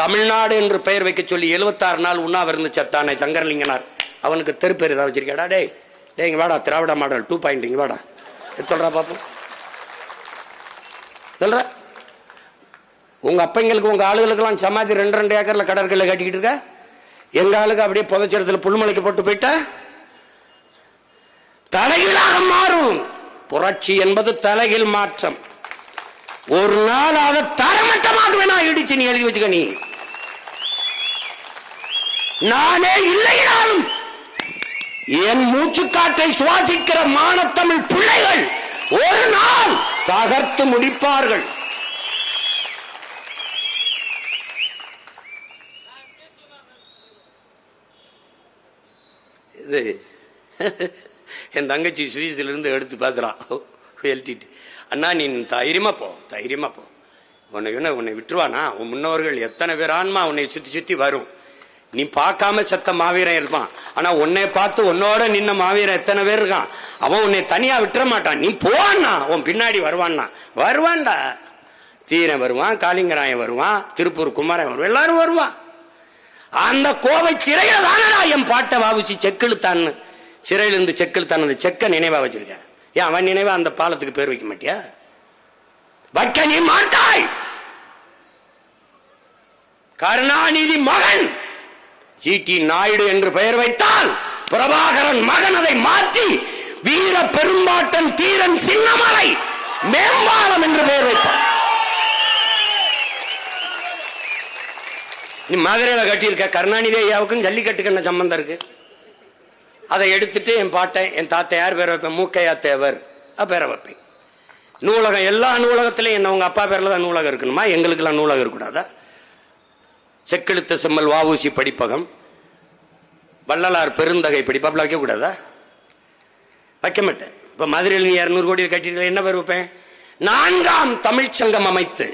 தமிழ்நாடு என்று பெயர் வைக்க சொல்லி 76 நாள் உண்ணாவிருந்து சத்தானே சங்கரலிங்கனார், அவனுக்கு தெரு பேர் ஏதாவது வச்சிருக்கா? டேய் இங்க வாடா, திராவிட மாடல் 2.0 இங்க வாடா சொல்றா பாப்போம். சொல்ற உங்க அப்பங்களுக்கு உங்க ஆளுகளுக்கெல்லாம் சமாதி 2 ஏக்கர்ல கடற்கரை கட்டிக்கிட்டு இருக்க. எங்க ஆளுக்கு அப்படியே புதைச்சடத்துல புல்மலைக்கு போட்டு போயிட்டா தலைகீழாக மாறும். புரட்சி என்பது தலைகீழ் மாற்றம். ஒரு நாள் அதை தரமட்டமாக வேணா இடிச்சு நீ எழுதி வச்சுக்க. நீ நானே இல்லைனாலும் என் மூச்சுக்காற்றை சுவாசிக்கிற மானத்தமிழ் பிள்ளைகள் ஒரு நாள் தகர்த்து முடிப்பார்கள். இது என் தங்கச்சி சுவிஸ்ல இருந்து எடுத்து பார்க்கிறான். எழுதிட்டு அண்ணா நீ தைரியமா போ, உன்னை விட்டுருவானா? உன் முன்னவர்கள் எத்தனை பேர் ஆன்மா உன்னை சுத்தி சுத்தி வரும். நீ பார்க்காம செத்த மாவீரன் இருப்பான், ஆனா உன்னை பார்த்து உன்னோட நின்ன மாவீரன் எத்தனை பேர் இருக்கான். அவன் உன்னை தனியா விட்டுற மாட்டான். நீ போவான்னா உன் பின்னாடி வருவான்டா. தீரன் வருவான், காளிங்கராயன் வருவான், திருப்பூர் குமாரன் வருவான், எல்லாரும் வருவான். அந்த கோவை சிறையில தானடா என் பாட்டை வாவிச்சு செக்கெழுத்தான்னு, சிறையிலிருந்து செக்கெழுத்தான். அந்த செக்க நினைவா வச்சிருக்க. ஏன் அவன் நினைவா அந்த பாலத்துக்கு பேர் வைக்க மாட்டியா? வைக்க நீ மாட்டாய். கருணாநிதி மகன் ஜி.டி. நாயுடு என்று பெயர் வைத்தால் பிரபாகரன் மகன் அதை மாற்றி வீர பெரும்பாட்டன் தீரன் சின்னமலை மேம்பாலம் என்று பெயர் வைப்பான். நீ மதுரையில கட்டியிருக்க. கருணாநிதி ஐயாவுக்கும் ஜல்லிக்கட்டுக்கு என்ன சம்பந்தம் இருக்கு? அதை எடுத்துட்டு என் பாட்டை என் தாத்தா யார் பேரை வைப்பேன்? மூக்கையா தேவர் பேரை வைப்பேன். நூலகம், எல்லா நூலகத்திலையும் என்ன உங்க அப்பா பேர்ல தான் நூலகம் இருக்கணுமா? எங்களுக்கு எல்லாம் நூலகம் இருக்கக்கூடாதா? செக்கெழுத்த செம்மல் வ.உ.சி. படிப்பகம், வள்ளலார் பெருந்தகை படிப்பாப்ல வைக்க கூடாதா? வைக்க மாட்டேன். இப்ப மதுரையில் நீ 200 கோடி கட்டிட்டு என்ன பேர் வைப்பேன்? 4ஆம் தமிழ்ச்சங்கம் அமைத்து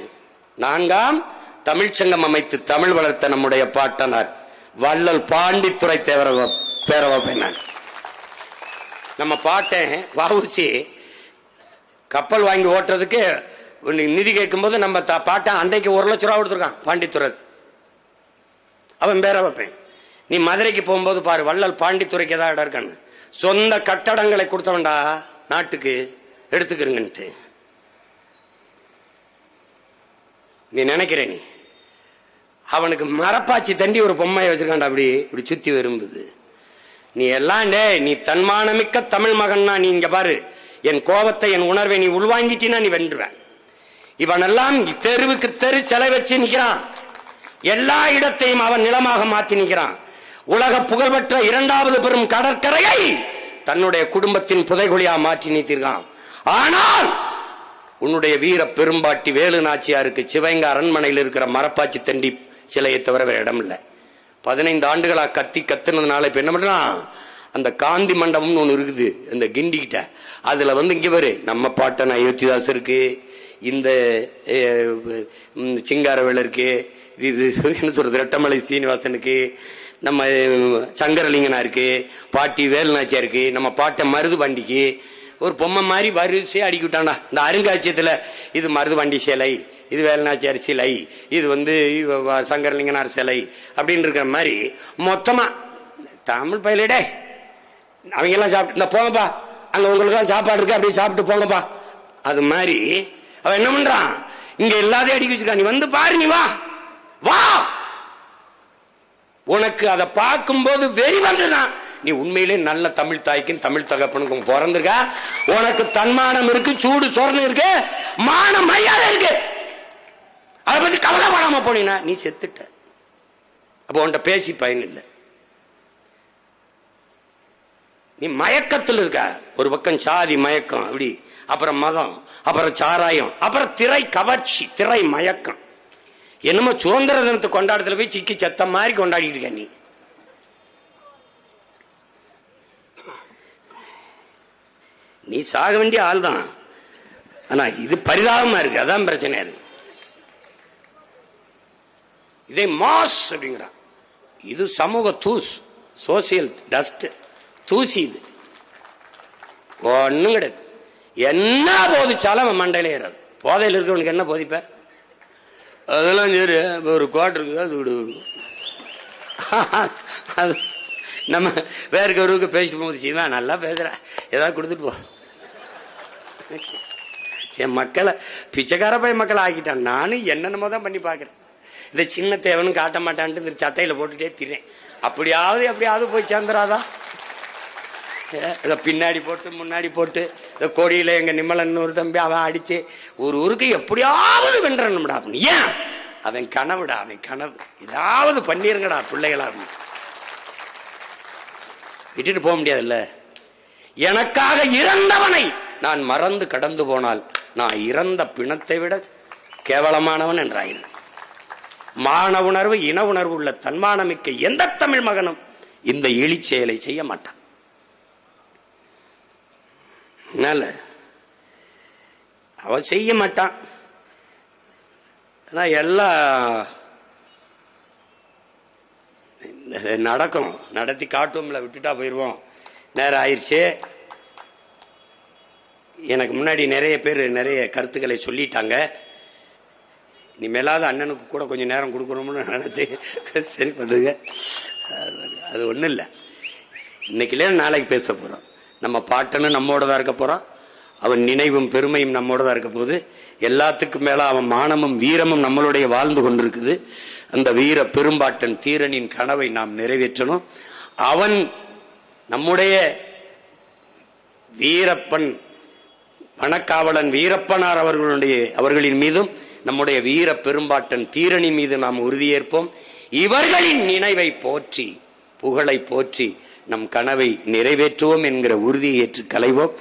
தமிழ் வளர்த்த நம்முடைய பாட்டனார் வள்ளல் பாண்டித்துரை தேவர பேரை வைப்பேன் நான். நம்ம பாட்டேன் வ.உ.சி. கப்பல் வாங்கி ஓட்டுறதுக்கு நிதி கேட்கும் போது நம்ம பாட்டன் அன்றைக்கு 1 லட்சம் ரூபா கொடுத்துருக்கான் பாண்டித்துறை. அவன் பேரை வைப்பேன். நீ மதுரைக்கு போகும்போது பாரு, வள்ளல் பாண்டித்துறைக்கு ஏதாவது இடம் இருக்கான்னு. சொந்த கட்டடங்களை கொடுத்தவன்டா நாட்டுக்கு, எடுத்துக்கிறங்கன்ட்டு நீ நினைக்கிறேன். நீ அவனுக்கு மரப்பாச்சி தண்டி ஒரு பொம்மையை வச்சிருக்காண்டா, இப்படி சுத்தி வரும்புது. நீ எல்லாம் நீ தன்மானமிக்க தமிழ் மகன்னா நீ இங்க பாரு, என் கோபத்தை என் உணர்வை நீ உள்வாங்கிட்டீன்னா நீ வென்றுவேன். இவனெல்லாம் தெருவுக்கு தெரு சிலை வச்சு நிக்கிறான். எல்லா இடத்தையும் அவன் நிலமாக மாற்றி நிற்கிறான். உலக புகழ்பெற்ற 2வது பெரும் கடற்கரையை தன்னுடைய குடும்பத்தின் புதைகுழியா மாற்றி நிறுத்திருக்கான். ஆனால் உன்னுடைய வீர பெரும்பாட்டி வேலு நாச்சியாருக்கு சிவகங்கை அரண்மனையில் இருக்கிற மரப்பாச்சி தண்டி சிலையை தவிர வேற இடம் இல்லை. 15 ஆண்டுகளா கத்துனதுனால இப்ப என்ன பண்றான்? அந்த காந்தி மண்டபம்னு ஒண்ணு இருக்குது இந்த கிண்டி கிட்ட, அதுல இங்க வரு நம்ம பாட்டன் அயோத்திதாஸ் இருக்கு, இந்த சிங்காரவேல் இருக்கு, இது என்ன சொல்றது ரெட்டமலை சீனிவாசனுக்கு, நம்ம சங்கரலிங்கனா இருக்கு, பாட்டி வேலுநாச்சியா இருக்கு, நம்ம பாட்ட மருது பாண்டிக்கு ஒரு பொம்மை மாதிரி வரிசையா அடிக்கிட்டாண்டா. இந்த அருங்காட்சியத்துல இது மருது பாண்டி சிலை, இது வேலுநாச்சியார் சிலை, இது சங்கரலிங்கனார் சிலை அப்படின்னு இருக்கிற மாதிரி மொத்தமா தமிழ் பயிலிடே அவங்க எல்லாம் சாப்பிட்டு இந்த போங்கப்பா, அங்க உங்களுக்கு எல்லாம் சாப்பாடு இருக்கு, அப்படியே சாப்பிட்டு போங்கப்பா. அது மாதிரி அவன் என்ன பண்றான், இங்க எல்லாத்தையும் அடிக்க வச்சிருக்கான், நீ வந்து பாரு, நீ வா வா. உனக்கு அதை பார்க்கும்போது வெறி வந்துதான். நீ உண்மையிலே நல்ல தமிழ் தாய்க்கும் தமிழ் தகப்பனுக்கும் பிறந்திருக்க, உனக்கு தன்மானம் இருக்கு, சூடு சொரணம் இருக்கு, மான மரியாதை இருக்கு, அதை பத்தி கவலைப்படாம போனீங்கன்னா நீ செத்துட்ட. அப்ப உன்கிட்ட பேசி பயன் இல்லை. நீ மயக்கத்தில் இருக்க. ஒரு பக்கம் சாதி மயக்கம், அப்படி அப்புறம் மதம், அப்புறம் சாராயம், அப்புறம் திரை கவர்ச்சி, திரை மயக்கம். என்னமோ சுதந்திர தினத்தை கொண்டாடத்துல போய் சிக்கி செத்த மாதிரி கொண்டாடிட்டு இருக்க நீ. நீ சாக வேண்டிய ஆள் தான். ஆனா இது பரிதாபமா இருக்கு, அதான் பிரச்சனை இருக்கு. இதை மாஸ் அப்படிங்கிறான். இது சமூக தூஸ், சோசியல் டஸ்ட், தூசி. இது ஒண்ணும் கிடையாது. என்ன போதிச்சாலும் அவன் மண்டையில ஏறாது. போதையில் இருக்கிறவனுக்கு என்ன போதிப்ப? அதெல்லாம் சரி, ஒரு கோட் இருக்குது, அது விடு. அது நம்ம வேறு ஒருவருக்கு பேசிட்டு போகுது, செய்வேன் நல்லா பேசுற, ஏதாவது கொடுத்துட்டு போ. என் மக்களை பிச்சைக்கார போய் மக்களை ஆக்கிட்டான். நானும் என்னென்னமோ தான் பண்ணி பாக்குறேன். இந்த சின்ன தேவனும் காட்ட மாட்டான்ட்டு இந்த சட்டையில போட்டுட்டே திறேன். அப்படியாவது போய் சேர்ந்துராதா? இதை பின்னாடி போட்டு முன்னாடி போட்டு இந்த கொடியில எங்க நிம்மலன் ஒரு தம்பி அவன் அடிச்சு ஒரு ஊருக்கு எப்படியாவது வென்றணும்டா. ஏன்? அவன் கனவுடா, அவன் கனவு. ஏதாவது பண்ணிருங்கடா பிள்ளைகளா. விட்டுட்டு போக முடியாதுல்ல. எனக்காக இறந்தவனை நான் மறந்து கடந்து போனால் நான் இறந்த பிணத்தை விட கேவலமானவன் என்றாயில்லை. மான உணர்வு, இன உணர்வு உள்ள தன்மானமிக்க எந்த தமிழ் மகனும் இந்த இழி செயலை செய்ய மாட்டான். அவன் செய்ய மாட்டான். எல்லாம் நடக்கும், நடத்தி காட்டுவோம்ல, விட்டுட்டா போயிருவோம். நேரம் ஆயிடுச்சு. எனக்கு முன்னாடி நிறைய பேர் நிறைய கருத்துக்களை சொல்லிட்டாங்க. இனிமேலாவது அண்ணனுக்கு கூட கொஞ்சம் நேரம் கொடுக்கணும்னு நினைச்சு சரி பண்ணுங்க. அது ஒன்றும் இல்லை. இன்னைக்குல நாளைக்கு பேச போறோம். நம்ம பாட்டனு நம்மோட தான் இருக்க போறான். அவன் நினைவும் பெருமையும் நம்மோட தான் இருக்க போகுது. எல்லாத்துக்கும் மேல அவன் மானமும் வீரமும் நம்மளுடைய வாழ்ந்து கொண்டிருக்குது. அந்த வீர பெரும்பாட்டன் தீரனின் கனவை நாம் நிறைவேற்றணும். அவன் நம்முடைய வீரப்பன் வனக்காவலன் வீரப்பனார் அவர்களின் மீதும் நம்முடைய வீர பெரும்பாட்டன் தீரனின் மீது நாம் உறுதியேற்போம். இவர்களின் நினைவை போற்றி, புகழை போற்றி நம் கனவை நிறைவேற்றுவோம் என்கிற உறுதியை ஏற்று கலைவோம்.